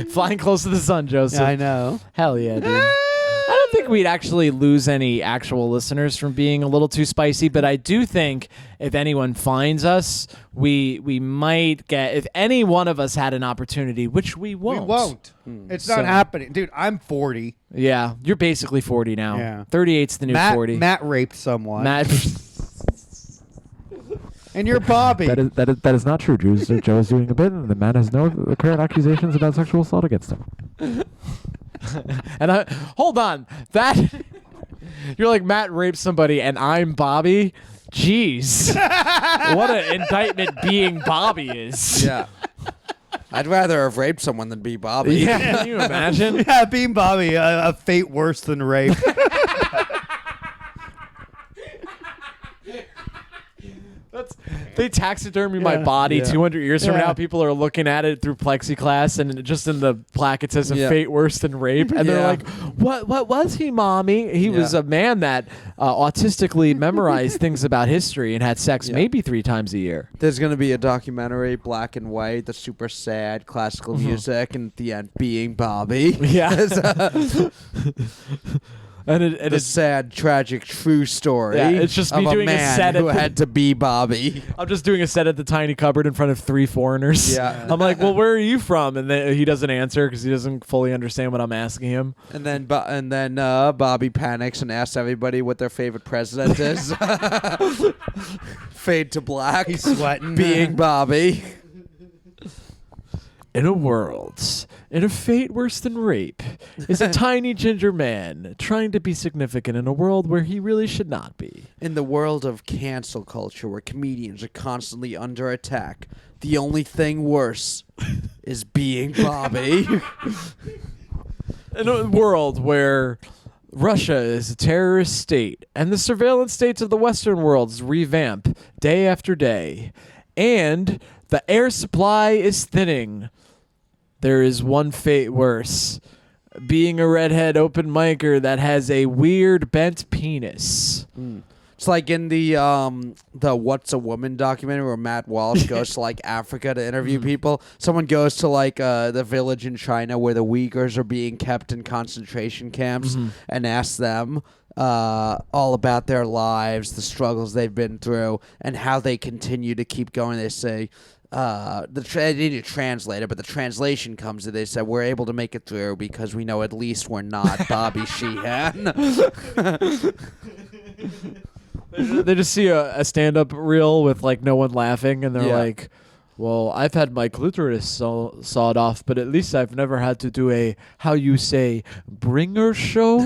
Flying close to the sun, Joseph. Yeah, I know. Hell yeah, dude. I don't think we'd actually lose any actual listeners from being a little too spicy, but I do think if anyone finds us, we might get, if any one of us had an opportunity, which we won't. We won't. It's not happening. Dude, I'm 40. Yeah, you're basically 40 now. Yeah. 38's the new 40. Matt raped someone. Matt. And you're Bobby. That is not true, Drew. Joe is doing a bit, and the man has no current accusations about sexual assault against him. And hold on, that you're like Matt raped somebody, and I'm Bobby. Jeez, what an indictment being Bobby is. Yeah. I'd rather have raped someone than be Bobby. Yeah, can you imagine? Yeah, being Bobby, a fate worse than rape. They taxidermy my body 200 years from Yeah. now. People are looking at it through plexiglass, and just in the plaque it says a fate worse than rape. And they're like, what was he, mommy? He was a man that autistically memorized things about history and had sex maybe 3 times a year. There's going to be a documentary, black and white, the super sad classical music, and at the end being Bobby. Yeah. And the it's sad, tragic, true story. Yeah, it's just me of doing a man set who at the- had to be Bobby. I'm just doing a set at the tiny cupboard in front of 3 foreigners. Yeah. I'm like, well, where are you from? And then he doesn't answer because he doesn't fully understand what I'm asking him. And then Bobby panics and asks everybody what their favorite president is. Fade to black. He's sweating. Being Bobby. In a world, in a fate worse than rape, is a tiny ginger man trying to be significant in a world where he really should not be. In the world of cancel culture where comedians are constantly under attack, the only thing worse is being Bobby. In a world where Russia is a terrorist state and the surveillance states of the Western worlds revamp day after day, and the air supply is thinning, there is one fate worse: being a redhead open micer that has a weird bent penis. It's like in the What's a Woman documentary where Matt Walsh goes to like Africa to interview people. Someone goes to like the village in China where the Uyghurs are being kept in concentration camps and asks them all about their lives, the struggles they've been through, and how they continue to keep going. They say, they need to translate it, but the translation comes to, they said, we're able to make it through because we know at least we're not Bobby Sheehan. They just see a stand-up reel with like no one laughing, and they're like, well, I've had my clitoris sawed off, but at least I've never had to do a, how you say, bringer show.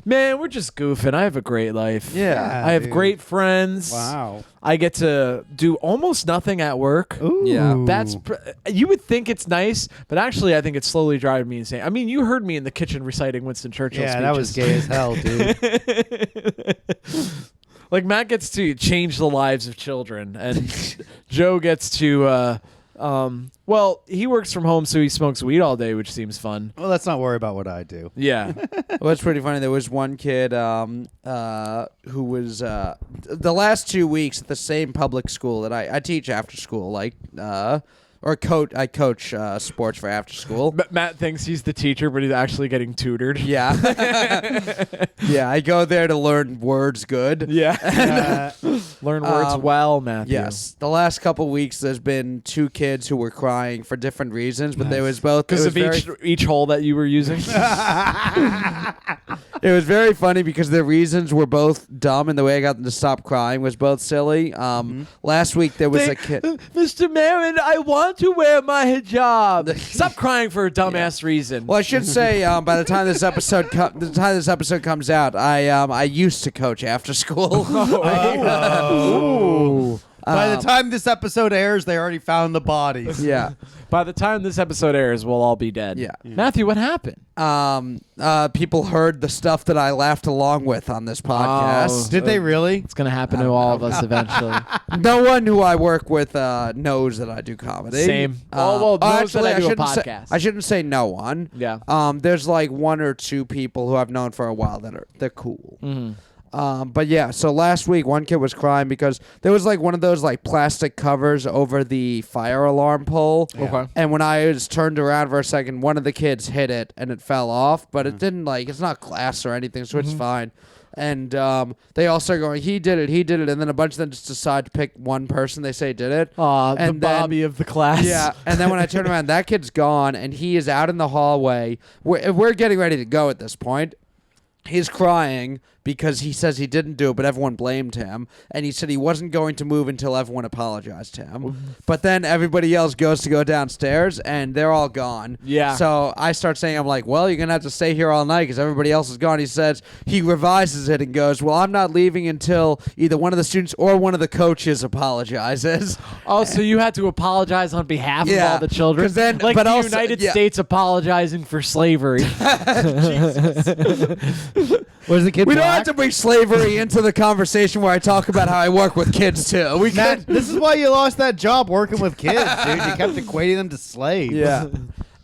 Man, we're just goofing. I have a great life. Yeah, I have dude. great friends. Wow. I get to do almost nothing at work. Ooh. Yeah. That's you would think it's nice, but actually I think it's slowly driving me insane. I mean, you heard me in the kitchen reciting Winston Churchill Yeah, speeches. that was gay as hell, dude. Like Matt gets to change the lives of children, and Joe gets to well, he works from home, so he smokes weed all day, which seems fun. Well, let's not worry about what I do. Yeah. Well, it's pretty funny. There was one kid who was the last 2 weeks at the same public school that I teach after school, like I coach sports for after school. Matt thinks he's the teacher, but he's actually getting tutored. Yeah, yeah. I go there to learn words good. Yeah. Learn words well, Matthew. Yes. The last couple weeks, there's been 2 kids who were crying for different reasons, but there was both Because of each hole that you were using. It was very funny because the reasons were both dumb, and the way I got them to stop crying was both silly. Last week there was a kid. Mr. Maran, I want to wear my hijab. Stop crying for a dumbass reason. Well, I should say by the time this episode comes out, I used to coach after school. Ooh. By the time this episode airs, they already found the bodies. Yeah. By the time this episode airs, we'll all be dead. Yeah. Matthew, what happened? People heard the stuff that I laughed along with on this podcast. Did they really? It's gonna happen to all of us eventually. No one who I work with knows that I do comedy. Same. Knows actually, that I do a shouldn't podcast. I shouldn't say no one. Yeah. There's like one or two people who I've known for a while they're cool. Mm-hmm. But yeah, so last week one kid was crying because there was like one of those like plastic covers over the fire alarm pole. Okay. And when I was turned around for a second, one of the kids hit it and it fell off, but it didn't it's not glass or anything, so it's fine. And they all start going, he did it, and then a bunch of them just decide to pick one person they say did it. The And then- Bobby of the class. Yeah, and then when I turn around, that kid's gone, and he is out in the hallway. We're getting ready to go at this point. He's crying because he says he didn't do it, but everyone blamed him. And he said he wasn't going to move until everyone apologized to him. But then everybody else goes to go downstairs, and they're all gone. Yeah. So I start saying, I'm like, well, you're going to have to stay here all night because everybody else is gone. He says, he revises it and goes, well, I'm not leaving until either one of the students or one of the coaches apologizes. Oh, so you had to apologize on behalf of Yeah, all the children? 'cause then- like but the also- United yeah. States apologizing for slavery. Was the kid We don't black? have to bring slavery into the conversation where I talk about how I work with kids too. We Matt, can. this is why you lost that job working with kids, dude. You kept equating them to slaves. Yeah.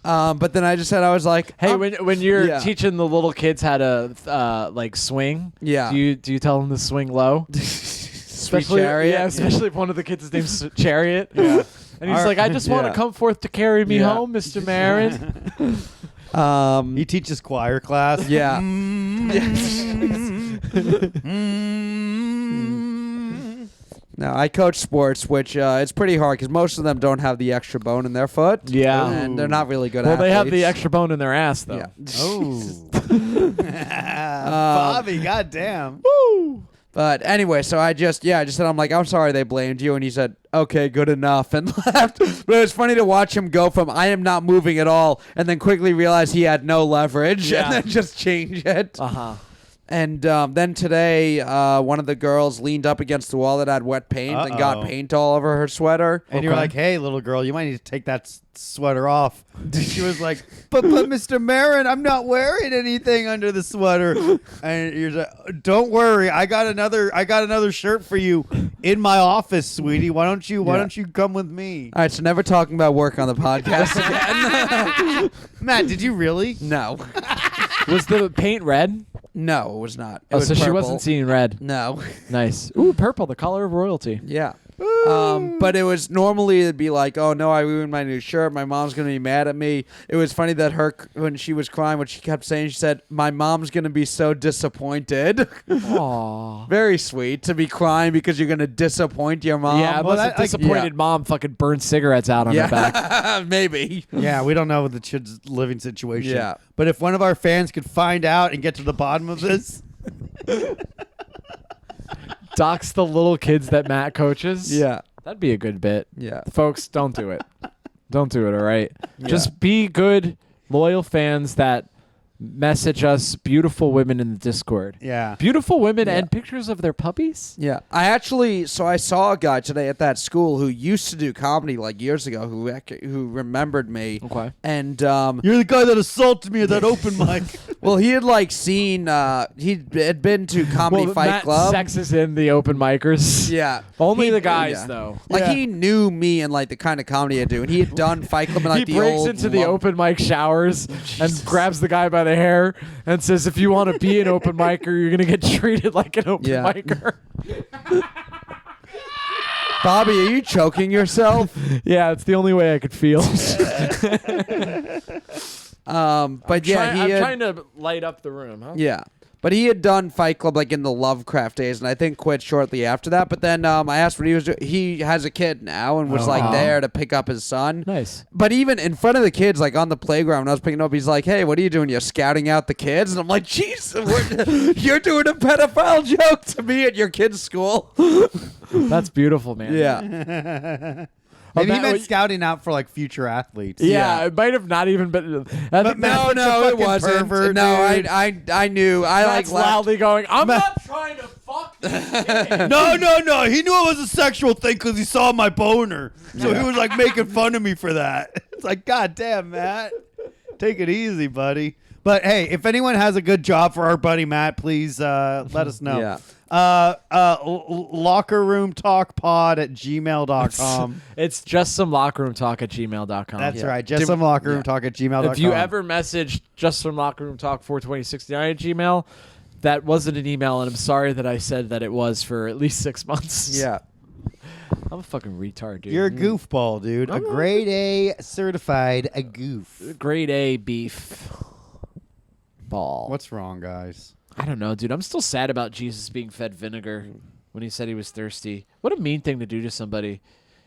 But then I just said I was like, Hey, when you're yeah. teaching the little kids how to like swing, Yeah. do you tell them to swing low? Especially, Chariot? yeah, especially if one of the kids is named Chariot. Yeah. And he's like, I just want to Yeah. come forth to carry me Yeah. home, Mr. Marin. He teaches choir class. Yeah. No, I coach sports, which it's pretty hard because most of them don't have the extra bone in their foot. Yeah. And they're not really good Well, athletes. they have the extra bone in their ass, though. Yeah. Oh. Bobby, goddamn. Woo! But anyway, so I just said, I'm like, I'm sorry they blamed you. And he said, okay, good enough, and left. But it was funny to watch him go from, I am not moving at all, and then quickly realize he had no leverage, Yeah. and then just change it. Uh-huh. And then today, one of the girls leaned up against the wall that had wet paint and got Uh-oh. paint all over her sweater. And you were like, hey, little girl, you might need to take that sweater off. And she was like, but Mr. Marin, I'm not wearing anything under the sweater. And you're like, don't worry, I got another shirt for you in my office, sweetie. Why don't you come with me? All right, so never talking about work on the podcast again. Matt, did you really? No. Was the paint red? No, it was not. It Oh, was so she purple. wasn't seeing red. No. Nice. Ooh, purple, the color of royalty. Yeah. But it was normally it'd be like, oh no, I ruined my new shirt. My mom's gonna be mad at me. It was funny that when she was crying, what she kept saying, she said, my mom's gonna be so disappointed. Aww. Very sweet to be crying because you're gonna disappoint your mom. Yeah, well, but that- a disappointed mom fucking burned cigarettes out on her back. Yeah. Maybe. Yeah, we don't know the kid's living situation. Yeah. But if one of our fans could find out and get to the bottom of this, Dox the little kids that Matt coaches. Yeah. That'd be a good bit. Yeah. Folks, don't do it. Don't do it, all right? Just be good, loyal fans that message us beautiful women in the Discord. yeah. Beautiful women Yeah. and pictures of their puppies? Yeah, I saw a guy today at that school who used to do comedy like years ago who remembered me. Okay. And You're the guy that assaulted me at that open mic. well, he had like seen he had been to Comedy Fight Matt Club. sexes in the open micers. Yeah, Only He- the guys, yeah. though. Like Yeah. he knew me and like the kind of comedy I do, and he had done Fight Club and like He the breaks old into the lump- open mic showers and grabs the guy by the hair and says, if you want to be an open micer, you're going to get treated like an open Yeah. micer. Bobby, are you choking yourself? Yeah, it's the only way I could feel. But yeah, I'm trying to light up the room, huh? Yeah. But he had done Fight Club like in the Lovecraft days, and I think quit shortly after that. But then I asked what he was doing. He has a kid now and was like there to pick up his son. Nice. But even in front of the kids, like on the playground, when I was picking up, he's like, hey, what are you doing? You're scouting out the kids? And I'm like, jeez, you're doing a pedophile joke to me at your kid's school. That's beautiful, man. Yeah. Maybe he Matt, meant what- scouting out for like future athletes. Yeah, it might have not even been. But Matt, No, you're it fucking wasn't. pervert, No, dude. I knew. I Matt's like laughed. loudly going, I'm not trying to fuck No. He knew it was a sexual thing because he saw my boner. So he was like making fun of me for that. It's like, God damn, Matt. Take it easy, buddy. But hey, if anyone has a good job for our buddy Matt, please let us know. Yeah. lockerroomtalkpod@gmail.com. It's just some locker room talk @gmail.com. That's right. Just some lockerroomtalk@gmail.com. If you ever messaged just some locker room talk 42069 at Gmail, that wasn't an email, and I'm sorry that I said that it was for at least 6 months. Yeah. I'm a fucking retard, dude. You're a goofball, dude. A grade A certified a goof. Grade A beef ball. What's wrong, guys? I don't know, dude. I'm still sad about Jesus being fed vinegar when he said he was thirsty. What a mean thing to do to somebody.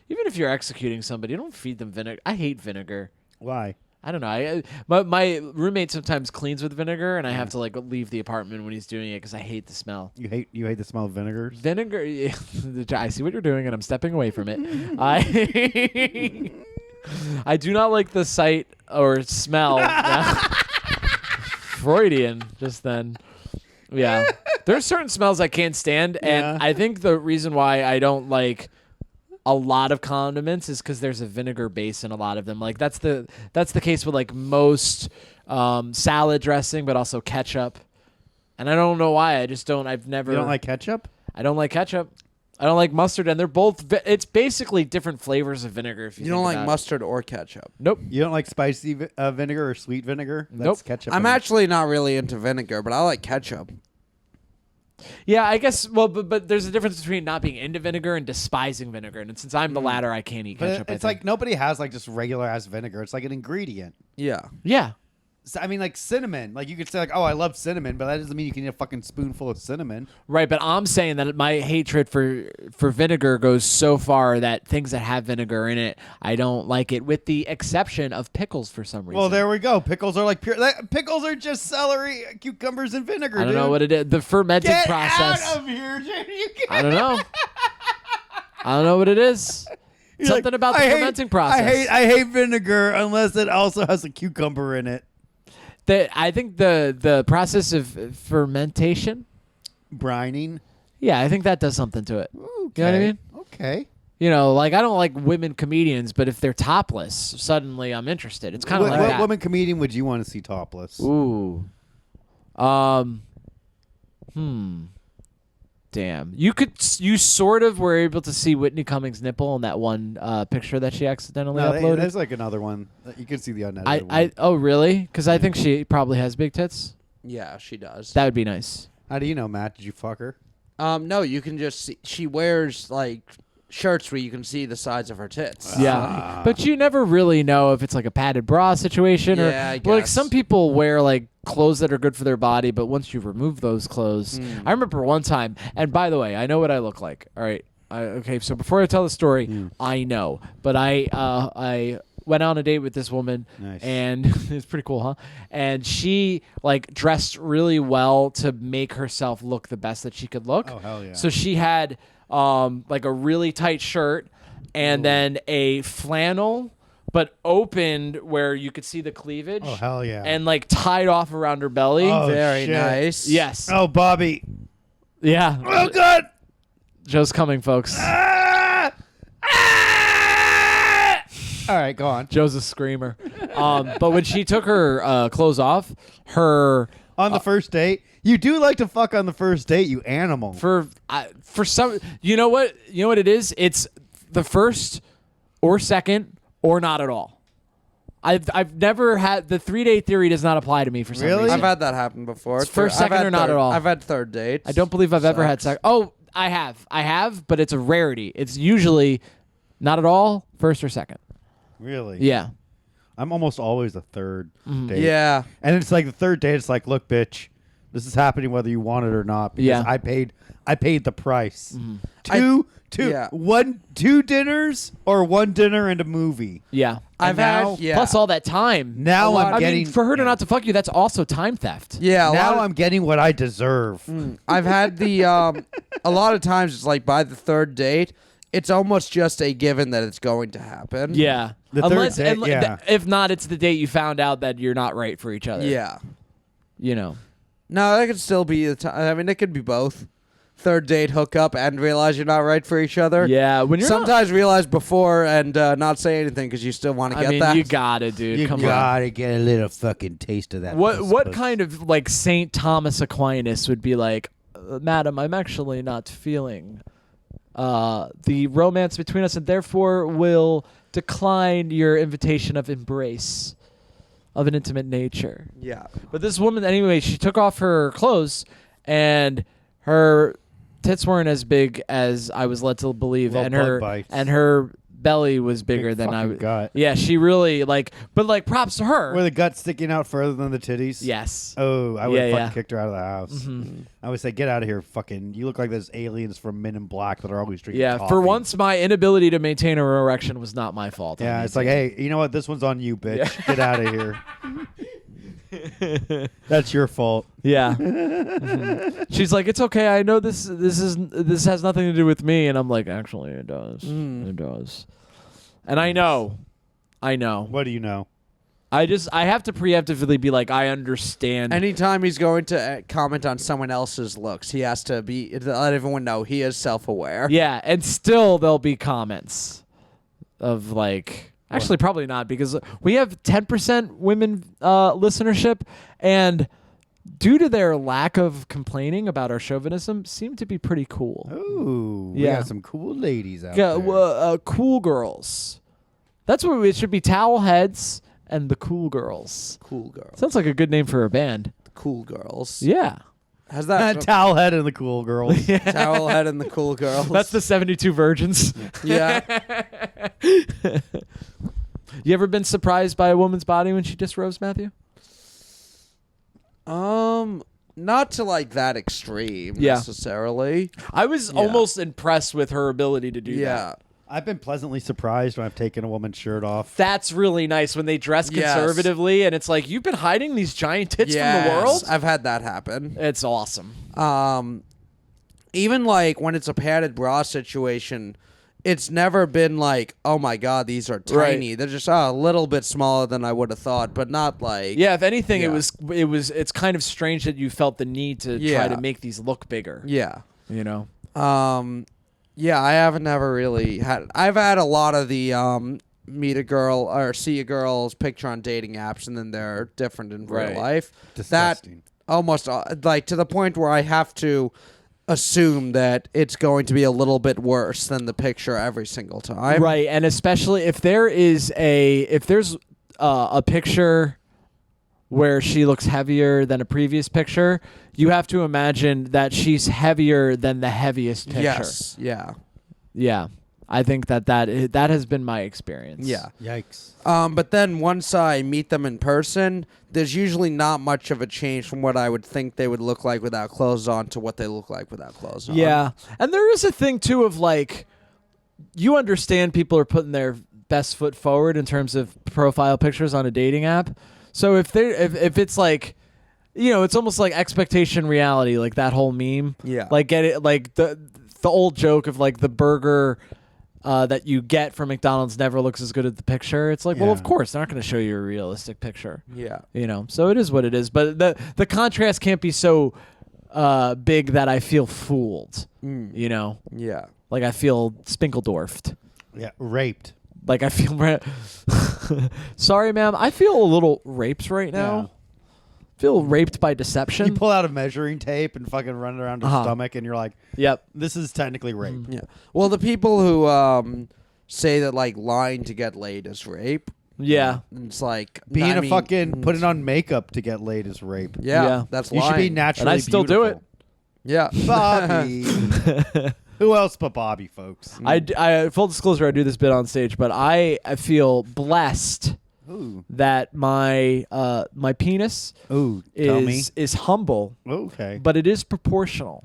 Even if you're executing somebody, you don't feed them vinegar. I hate vinegar. Why? I don't know. My roommate sometimes cleans with vinegar, and I have to like leave the apartment when he's doing it because I hate the smell. You hate the smell of vinegars? Vinegar. I see what you're doing, and I'm stepping away from it. I do not like the sight or smell. Freudian just then. Yeah. There's certain smells I can't stand, and I think the reason why I don't like a lot of condiments is because there's a vinegar base in a lot of them. Like that's the case with like most salad dressing, but also ketchup. And I don't know why. I just don't. I've never. You don't like ketchup? I don't like ketchup. I don't like mustard, and they're both. It's basically different flavors of vinegar. If you don't think like about it. mustard or ketchup. Nope. You don't like spicy vinegar or sweet vinegar? That's Nope. ketchup. I'm actually not really into vinegar, but I like ketchup. Yeah, I guess. Well, but there's a difference between not being into vinegar and despising vinegar. And since I'm the latter, I can't eat ketchup. But it's like nobody has like just regular ass vinegar. It's like an ingredient. Yeah. yeah. So, I mean, like cinnamon. Like you could say like, oh, I love cinnamon, but that doesn't mean you can eat a fucking spoonful of cinnamon. Right, but I'm saying that my hatred for vinegar goes so far that things that have vinegar in it, I don't like it, with the exception of pickles for some reason. Well, there we go. Pickles are like pure. Pickles are just celery, cucumbers, and vinegar. I don't dude. know what it is. The fermenting Get process. out of here, you I don't know. I don't know what it is. You're Something like, about the fermenting process. I hate vinegar unless it also has a cucumber in it. I think the process of fermentation. Brining. Yeah, I think that does something to it. Okay. You know what I mean? Okay. You know, like I don't like women comedians, but if they're topless, suddenly I'm interested. It's kind of like what that. woman comedian would you want to see topless? Ooh. Damn. You sort of were able to see Whitney Cummings' nipple in that one picture that she accidentally uploaded. There's like another one. You can see the unedited one. Oh, really? Because I think she probably has big tits. Yeah, she does. That would be nice. How do you know, Matt? Did you fuck her? No, you can just see. She wears like shirts where you can see the sides of her tits. Yeah. But you never really know if it's like a padded bra situation or Yeah, I well, like guess. some people wear like clothes that are good for their body, but once you remove those clothes, I remember one time, and by the way, I know what I look like. All right. Okay, so before I tell the story, I know. But I went on a date with this woman, Nice. and it's pretty cool, huh? And she like dressed really well to make herself look the best that she could look. Oh, hell yeah. So she had like a really tight shirt and then a flannel, but opened where you could see the cleavage. Oh, hell yeah. And like tied off around her belly. Oh, Very shit. nice. Yes. Oh, Bobby. Yeah. Oh, God. Joe's coming, folks. Ah! Ah! All right, go on. Joe's a screamer. But when she took her clothes off, her On the first date? You do like to fuck on the first date, you animal. for some, you know what it is? It's the first or second or not at all. I've never had the 3-date theory does not apply to me for some Really? reason. I've had that happen before. It's first, I've second, had or not third- at all. I've had third dates. I don't believe I've ever had Sucks. sex. Oh, I have, but it's a rarity. It's usually not at all, first or second. Really? Yeah. I'm almost always the third date. Yeah. And it's like the third date, it's like, look, bitch, this is happening whether you want it or not. Because Yeah. I paid the price. Yeah. Two dinners or one dinner and a movie. Yeah. I've now- had. Yeah. Plus all that time. Now lot- I'm I getting mean, for her to not to fuck you, that's also time theft. Yeah. now I'm getting what I deserve. I've had the a lot of times it's like by the third date, it's almost just a given that it's going to happen. Yeah. The third date, yeah. If not, it's the date you found out that you're not right for each other. Yeah. You know. No, that could still be the time. I mean, it could be both. third date hookup and realize you're not right for each other. Yeah, when you're sometimes realize before and not say anything because you still want to not, get I mean, that. you gotta, dude. You Come on. gotta get a little fucking taste of that. What kind of like Saint Thomas Aquinas would be like, Madam, I'm actually not feeling the romance between us, and therefore will decline your invitation of embrace of an intimate nature. Yeah. But this woman, anyway, she took off her clothes, and her tits weren't as big as I was led to believe, Little and bug her bites. and her belly was bigger Big than I. fucking gut. Yeah, she really like, but like props to her. Were the guts sticking out further than the titties? Yes. Oh, I would have Yeah, fucking yeah. kicked her out of the house. I would say, get out of here, fucking. You look like those aliens from Men in Black that are always drinking Yeah, coffee. for once, my inability to maintain an erection was not my fault. Yeah, it's like, hey, you know what? This one's on you, bitch. Get out of here. That's your fault. Yeah. Mhm. She's like, it's okay. I know this has nothing to do with me, and I'm like, actually, it does. It does. And I know. What do you know? I have to preemptively be like, I understand. Anytime he's going to comment on someone else's looks, he has to let everyone know he is self-aware. Yeah, and still there'll be comments of like, actually probably not, because we have 10% women listenership, and due to their lack of complaining about our chauvinism, seem to be pretty cool. Ooh, we Yeah. got some cool ladies out Yeah, there. cool girls. That's what it should be. Towel heads and the cool girls. Cool girls. Sounds like a good name for a band. Cool girls. Yeah. Has that Towelhead and the cool girls. towel head and the cool girls? That's the 72 virgins. Yeah. You ever been surprised by a woman's body when she disrobes, Matthew? Not to like that extreme Yeah. necessarily. I was almost impressed with her ability to do that. Yeah. I've been pleasantly surprised when I've taken a woman's shirt off. That's really nice when they dress Yes. conservatively, and it's like, you've been hiding these giant tits from the Yes, world? I've had that happen. It's awesome. Even like when it's a padded bra situation, it's never been like, oh my god, these are tiny. Right. They're just a little bit smaller than I would have thought, but not like Yeah, if anything, Yeah. it's kind of strange that you felt the need to try Yeah. to make these look bigger. Yeah. You know? Yeah, I haven't ever really had. I've had a lot of the meet a girl or see a girl's picture on dating apps, and then they're different in real Right. life. Disgusting. That almost like to the point where I have to assume that it's going to be a little bit worse than the picture every single time. Right, and especially if there's a picture where she looks heavier than a previous picture, you have to imagine that she's heavier than the heaviest picture. Yes. Yeah. Yeah. I think that has been my experience. Yeah. Yikes. But then once I meet them in person, there's usually not much of a change from what I would think they would look like without clothes on to what they look like without clothes on. Yeah. And there is a thing too of like, you understand people are putting their best foot forward in terms of profile pictures on a dating app. So if it's like, you know, it's almost like expectation reality, like that whole meme. Yeah. Like get it, like the old joke of like the burger that you get from McDonald's never looks as good as the picture. It's like, well, Yeah. of course they're not going to show you a realistic picture. Yeah. You know, so it is what it is. But the contrast can't be so big that I feel fooled. You know, Yeah. like I feel Spinkledorfed. Yeah, raped. Like I feel. Sorry, ma'am. I feel a little raped right now. Yeah. Feel raped by deception. You pull out a measuring tape and fucking run it around her stomach, and you're like, Yep. this is technically rape. Yeah. Well, the people who say that like lying to get laid is rape. Yeah. It's like Being I mean, fucking putting on makeup to get laid is rape. Yeah, Yeah. that's You lying. should be naturally And I still do it. Yeah. Bobby. Who else but Bobby, folks? I full disclosure, I do this bit on stage, but I feel blessed Ooh. that my penis Ooh, tell me. is humble, Okay. but it is proportional.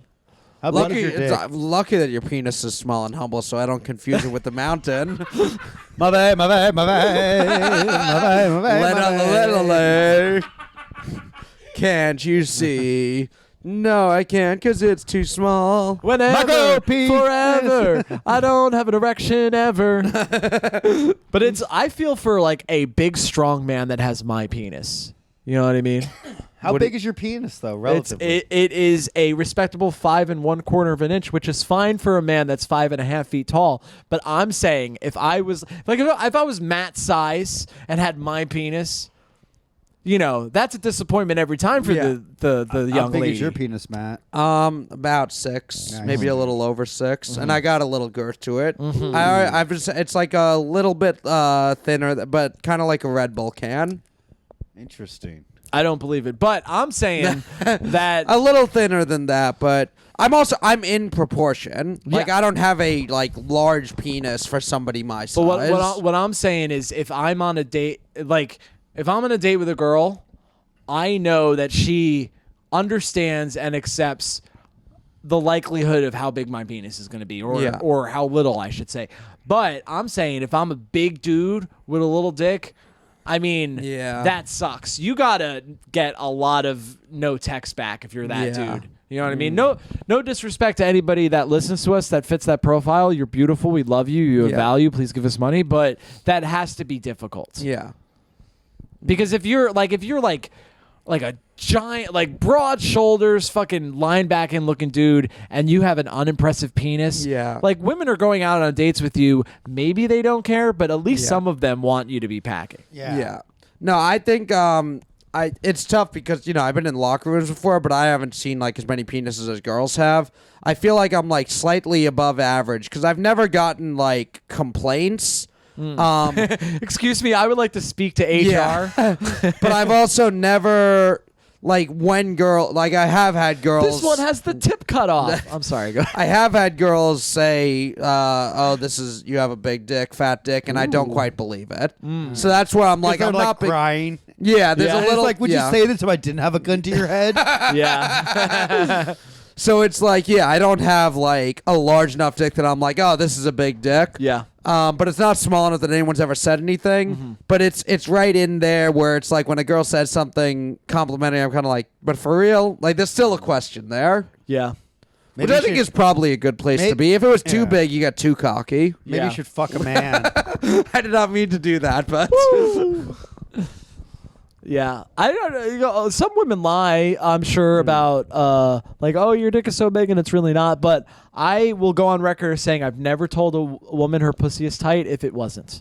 How about Lucky, your dick? lucky that your penis is small and humble, so I don't confuse it with the mountain. My bad, my bad, my bad. My bad, my bad. my bad. Can't you see? No, I can't, because it's too small. Whenever, Michael P. forever, I don't have an erection ever. But I feel for like a big strong man that has my penis. You know what I mean? How Would big it- is your penis, though, relatively? It is a respectable 5 1/4 of an inch, which is fine for a man that's 5.5 feet tall. But I'm saying if I was if I was Matt's size and had my penis, that's a disappointment every time for Yeah. the young How big lady. is your penis, Matt? About 6, Nice. maybe a little over 6, and I got a little girth to it. Mm-hmm. It's like a little bit thinner, but kind of like a Red Bull can. Interesting. I don't believe it, but I'm saying that A little thinner than that, but I'm in proportion. Like Yeah. I don't have a large penis for somebody my size. But what I'm saying is, if I'm on a date, if I'm on a date with a girl, I know that she understands and accepts the likelihood of how big my penis is going to be, or how little, I should say. But I'm saying, if I'm a big dude with a little dick, I mean, that sucks. You gotta get a lot of no text back if you're that dude. You know what I mean? No disrespect to anybody that listens to us that fits that profile. You're beautiful. We love you. You have value. Please give us money. But that has to be difficult. Yeah. Because if you're like a giant, broad shoulders, fucking linebacking looking dude, and you have an unimpressive penis, women are going out on dates with you. Maybe they don't care, but at least some of them want you to be packing. Yeah. No, I think it's tough because I've been in locker rooms before, but I haven't seen as many penises as girls have. I feel like I'm slightly above average because I've never gotten complaints. Excuse me, I would like to speak to HR. Yeah. But I've also never when I have had girls. This one has the tip cut off. I'm sorry. Go ahead. I have had girls say, "Oh, you have a big dick, fat dick," and I don't quite believe it. So that's where I'm They're I'm not crying. Yeah, there's Yeah. a And it's little. would you say this if I didn't have a gun to your head? Yeah. So it's I don't have a large enough dick that I'm oh, this is a big dick. Yeah. But it's not small enough that anyone's ever said anything. Mm-hmm. But it's right in there where it's when a girl says something complimentary, I'm kind of but for real, there's still a question there. Yeah. Which I think is probably a good place to be. If it was too big, you got too cocky. Maybe Yeah. you should fuck a man. I did not mean to do that, but Yeah, I don't know. Some women lie, I'm sure, about oh, your dick is so big and it's really not. But I will go on record as saying I've never told a woman her pussy is tight if it wasn't.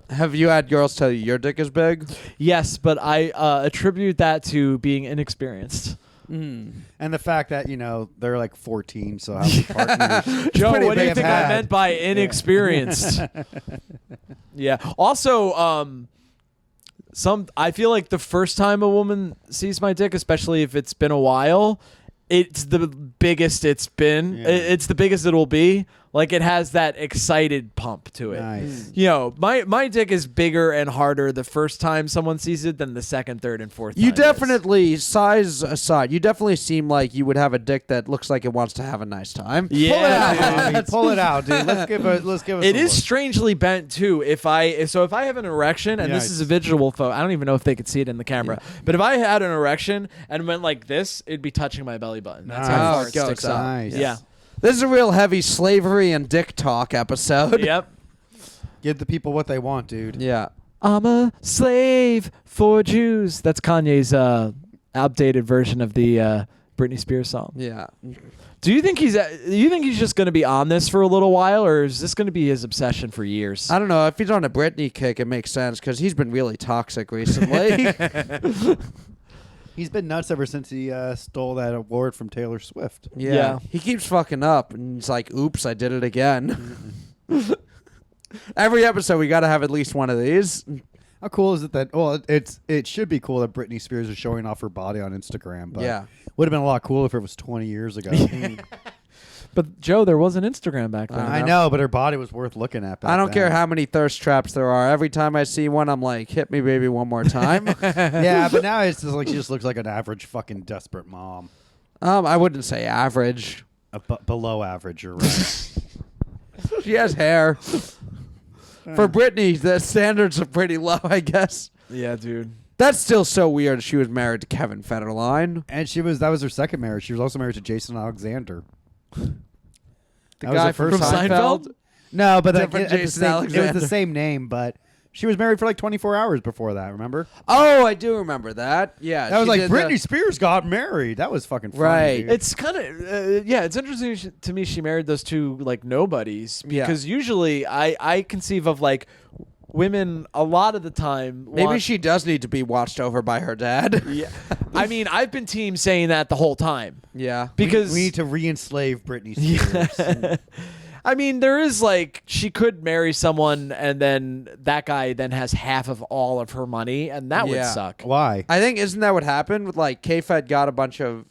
Have you had girls tell you your dick is big? Yes, but I attribute that to being inexperienced. And the fact that, they're 14, so how many partners? Joe, pretty what do you big think had. I meant by inexperienced? Yeah. Also, I feel like the first time a woman sees my dick, especially if it's been a while, it's the biggest it's been. Yeah. It's the biggest it'll be. It has that excited pump to it. Nice. My dick is bigger and harder the first time someone sees it than the second, third, and fourth. You time definitely, size aside, you definitely seem like you would have a dick that looks like it wants to have a nice time. Yeah, Pull it out, dude. Let's give us. It a is look. strangely bent too. If I have an erection, and this Nice. is a visual photo, I don't even know if they could see it in the camera. But if I had an erection and went like this, it'd be touching my belly button. That's how Nice. far Oh, it it goes sticks up. up. Nice. Yeah. This is a real heavy slavery and dick talk episode. Yep. Give the people what they want, dude. Yeah. I'm a slave for Jews. That's Kanye's updated version of the Britney Spears song. Yeah. Do you think he's just going to be on this for a little while, or is this going to be his obsession for years? I don't know. If he's on a Britney kick, it makes sense because he's been really toxic recently. He's been nuts ever since he stole that award from Taylor Swift. Yeah. He keeps fucking up, and he's like, oops, I did it again. Every episode, we got to have at least one of these. How cool is it that? Well, it should be cool that Britney Spears is showing off her body on Instagram. But Yeah. would have been a lot cooler if it was 20 years ago. But Joe, there was an Instagram back then. I know, but her body was worth looking at. Back I don't then. care how many thirst traps there are. Every time I see one, I'm like, hit me, baby, one more time. Yeah, but now it's just she just looks like an average fucking desperate mom. I wouldn't say average. Below average, you're right. She has hair. For Britney, the standards are pretty low, I guess. Yeah, dude. That's still so weird. She was married to Kevin Federline. And that was her second marriage. She was also married to Jason Alexander. The That was guy her from first Seinfeld? Seinfeld. No, but Different it was Jason the Alexander. same name, but She was married for like 24 hours before that. Remember? Oh, I do remember that. Yeah, That was she like did Britney Spears got married. That was fucking funny, Right. dude. It's kind of it's interesting to me she married those two like nobodies Yeah. because usually I conceive of like women a lot of the time Maybe she does need to be watched over by her dad. yeah. I mean, I've been team saying that the whole time Yeah. because we need to re-enslave Britney Spears. I mean, there is like she could marry someone and then that guy then has half of all of her money and that would Yeah. suck. Why? I think isn't that what happened with like K-Fed got a bunch of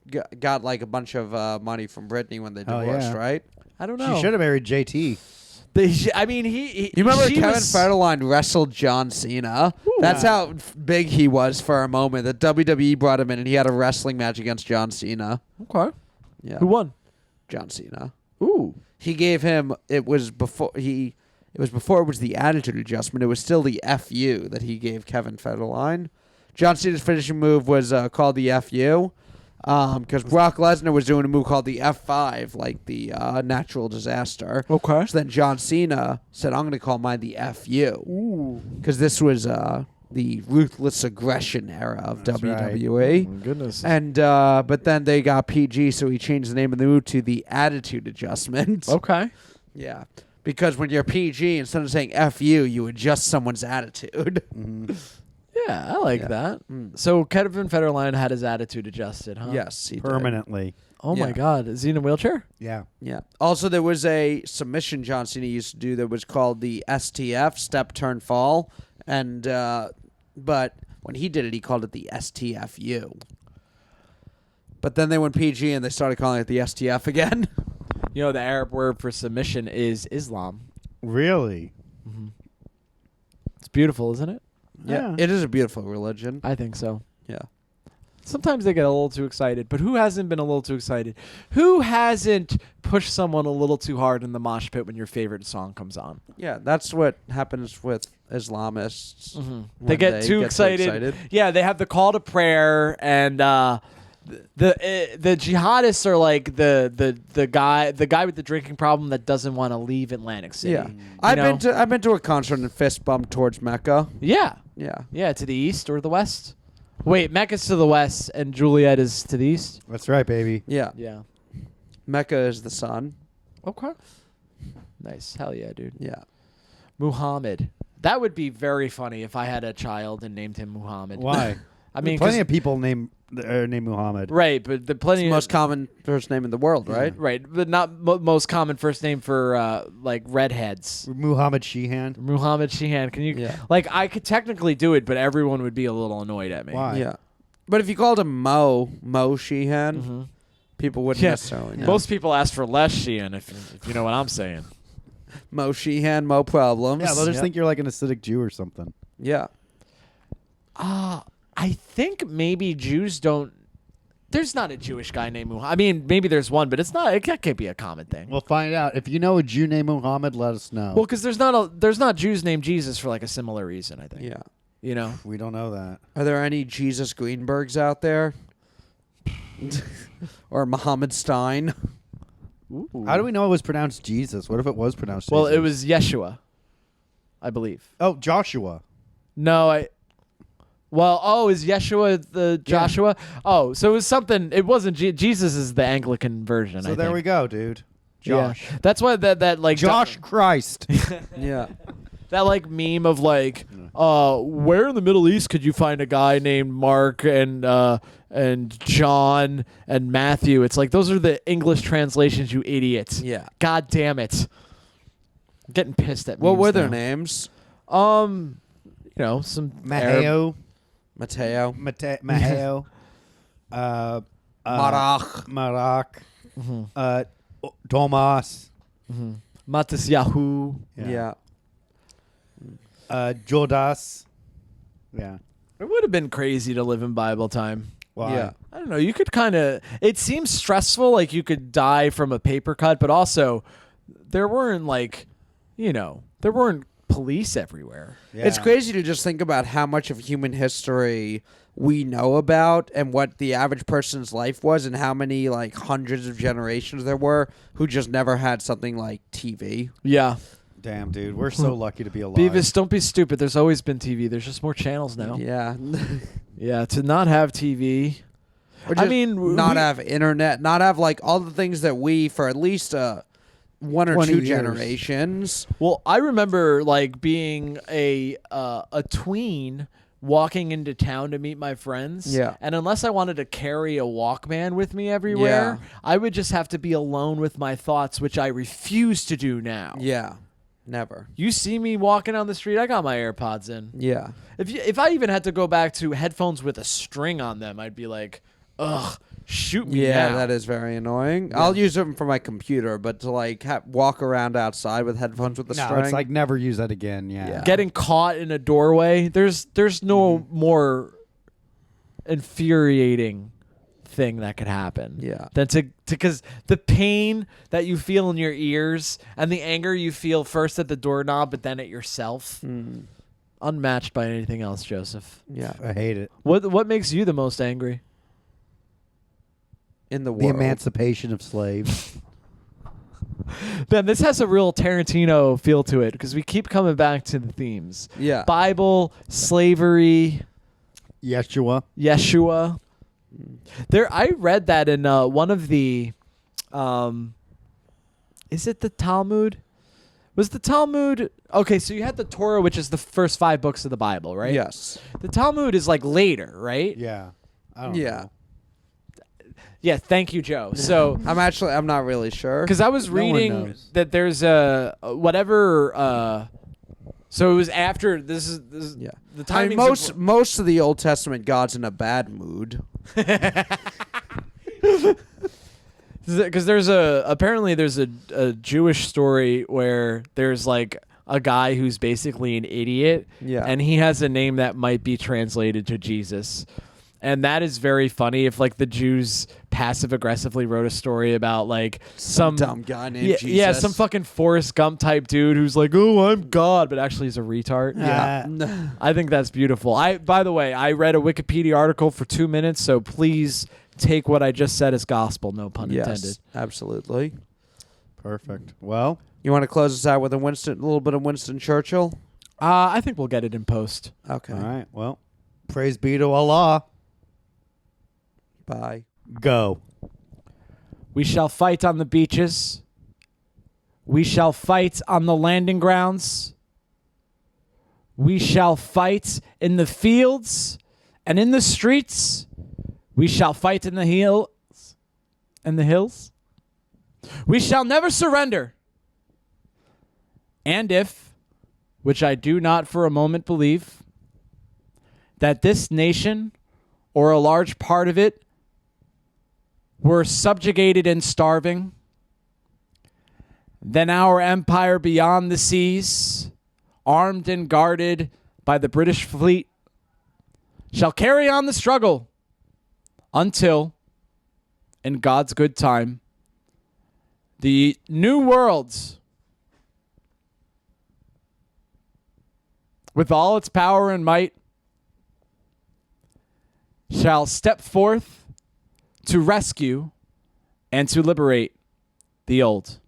money from Britney when they Oh, divorced, yeah. right? I don't know. She should have married JT. I mean, he You remember she Kevin was, Federline wrestled John Cena? That's how big he was for a moment. The WWE brought him in and he had a wrestling match against John Cena. Okay. Yeah, Who won? John Cena. Ooh. He gave him. It was before it was the attitude adjustment. It was still the FU that he gave Kevin Federline. John Cena's finishing move was called the FU. Because Brock Lesnar was doing a move called the F5, like the natural disaster. Okay. So then John Cena said, I'm going to call mine the FU. Ooh. Because this was the ruthless aggression era of That's right. WWE. Oh my goodness. And but then they got PG, so he changed the name of the move to the attitude adjustment. Okay. Yeah. Because when you're PG, instead of saying FU, you adjust someone's attitude. Yeah, I like Yeah. that. So Kevin Federline had his attitude adjusted, huh? Yes, he did. Permanently. Oh my Yeah. God, is he in a wheelchair? Yeah. Yeah. Also, there was a submission John Cena used to do that was called the STF, step, turn, fall. And, but when he did it, he called it the STFU. But then they went PG and they started calling it the STF again. You know, the Arab word for submission is Islam. Really? It's beautiful, isn't it? Yeah. It is a beautiful religion. I think so. Yeah. Sometimes they get a little too excited, but who hasn't been a little too excited? Who hasn't pushed someone a little too hard in the mosh pit when your favorite song comes on? Yeah, that's what happens with Islamists. They when get too excited. Yeah, they have the call to prayer, and the jihadists are like the guy with the drinking problem that doesn't want to leave Atlantic City. Yeah. You I've know? been to a concert and fist bumped towards Mecca. Yeah. Yeah. Yeah, to the east or the west. Wait, Mecca's to the west and Juliet is to the east? That's right, baby. Yeah. Yeah. Mecca is the sun. Okay. Nice. Hell yeah, dude. Yeah. Muhammad. That would be very funny if I had a child and named him Muhammad. Why? I mean, plenty 'cause- of people named Muhammad. right, but the It's plenty the of most common first name in the world, right? right, but not most common first name for like redheads. Muhammad Sheehan. Muhammad Sheehan. Can you Yeah. like I could technically do it, but everyone would be a little annoyed at me. Why? Yeah. But if you called him Mo Sheehan, people wouldn't Yeah. necessarily know. Most people ask for less Sheehan, if you know what I'm saying. Mo Sheehan, Mo problems. Yeah, they'll just Yep. think you're like an acidic Jew or something. Yeah. I think maybe Jews don't. There's not a Jewish guy named Muhammad. I mean, maybe there's one, but it's not. It can't be a common thing. We'll find out. If you know a Jew named Muhammad, let us know. Well, because there's not Jews named Jesus for like a similar reason. I think. Yeah. You know. we don't know that. Are there any Jesus Greenbergs out there? Or Muhammad Stein? How do we know it was pronounced Jesus? What if it was pronounced Well, Jesus? it was Yeshua, I believe. Oh, Joshua. No, is Yeshua the Joshua? Oh, so it was something. It wasn't Jesus is the Anglican version. So I there think. we go, dude. Josh. Yeah. That's why that like Josh Christ. Yeah. that like meme of like, where in the Middle East could you find a guy named Mark and John and Matthew? It's like those are the English translations, you idiots. Yeah. God damn it. I'm getting pissed at What memes were their now. names? You know, some Arab- Maheo. Mateo. Maheo. Marach. Marak. Tomas. Matis Yahoo. Yeah. Jodas. Yeah. It would have been crazy to live in Bible time. Why? Yeah. I don't know. You could kind of. It seems stressful, like you could die from a paper cut, but also there weren't there weren't police everywhere. Yeah. It's crazy to just think about how much of human history we know about and what the average person's life was and how many like hundreds of generations there were who just never had something like TV. Yeah. Damn, dude, we're so lucky to be alive. Beavis, don't be stupid. There's always been TV. There's just more channels now. Yeah. Yeah, to not have TV. Or I just mean, not we- have internet, not have like all the things that we for at least 1 or 20 2 years. generations. Well, I remember like being a tween walking into town to meet my friends. Yeah. And unless I wanted to carry a Walkman with me everywhere, I would just have to be alone with my thoughts, which I refuse to do now. Yeah. Never. You see me walking down the street, I got my AirPods in. Yeah. If I even had to go back to headphones with a string on them, I'd be like, ugh, shoot me Yeah, now. that is very annoying. I'll use them for my computer, but to like walk around outside with headphones with a no, string. it's like never use that again. Yeah. Getting caught in a doorway, there's no more infuriating thing that could happen. Yeah. Than because the pain that you feel in your ears and the anger you feel first at the doorknob but then at yourself, unmatched by anything else, Joseph. Yeah. I hate it. What makes you the most angry? In the The world. emancipation of slaves. Ben, this has a real Tarantino feel to it because we keep coming back to the themes. Yeah. Bible, slavery, Yeshua. Yeshua. There, I read that in one of the, is it the Talmud? Was the Talmud okay? So you had the Torah, which is the first 5 books of the Bible, right? Yes. The Talmud is like later, right? Yeah. I don't Yeah. know. Yeah. Thank you, Joe. So, I'm not really sure. because I was No one reading knows. that there's a whatever. So it was after this is Yeah. the I timing. mean, most of the Old Testament God's in a bad mood. Because apparently there's a Jewish story where there's like a guy who's basically an idiot, Yeah. and he has a name that might be translated to Jesus, and that is very funny. If like the Jews passive aggressively wrote a story about like some dumb guy named yeah, Jesus. yeah, some fucking Forrest Gump type dude who's like, oh, I'm God, but actually he's a retard. Yeah. I think that's beautiful. By the way, I read a Wikipedia article for 2 minutes, so please take what I just said as gospel, no pun intended. Yes, absolutely. Perfect. Well, You want to close us out with a little bit of Winston Churchill? I think we'll get it in post. Okay. all right. Well, praise be to Allah. Bye. Go. We shall fight on the beaches. We shall fight on the landing grounds. We shall fight in the fields and in the streets. We shall fight in the hills and the hills. We shall never surrender. And if, which I do not for a moment believe, that this nation or a large part of it were subjugated and starving, then our empire beyond the seas, armed and guarded by the British fleet, shall carry on the struggle until, in God's good time, the new worlds, with all its power and might, shall step forth to rescue and to liberate the old.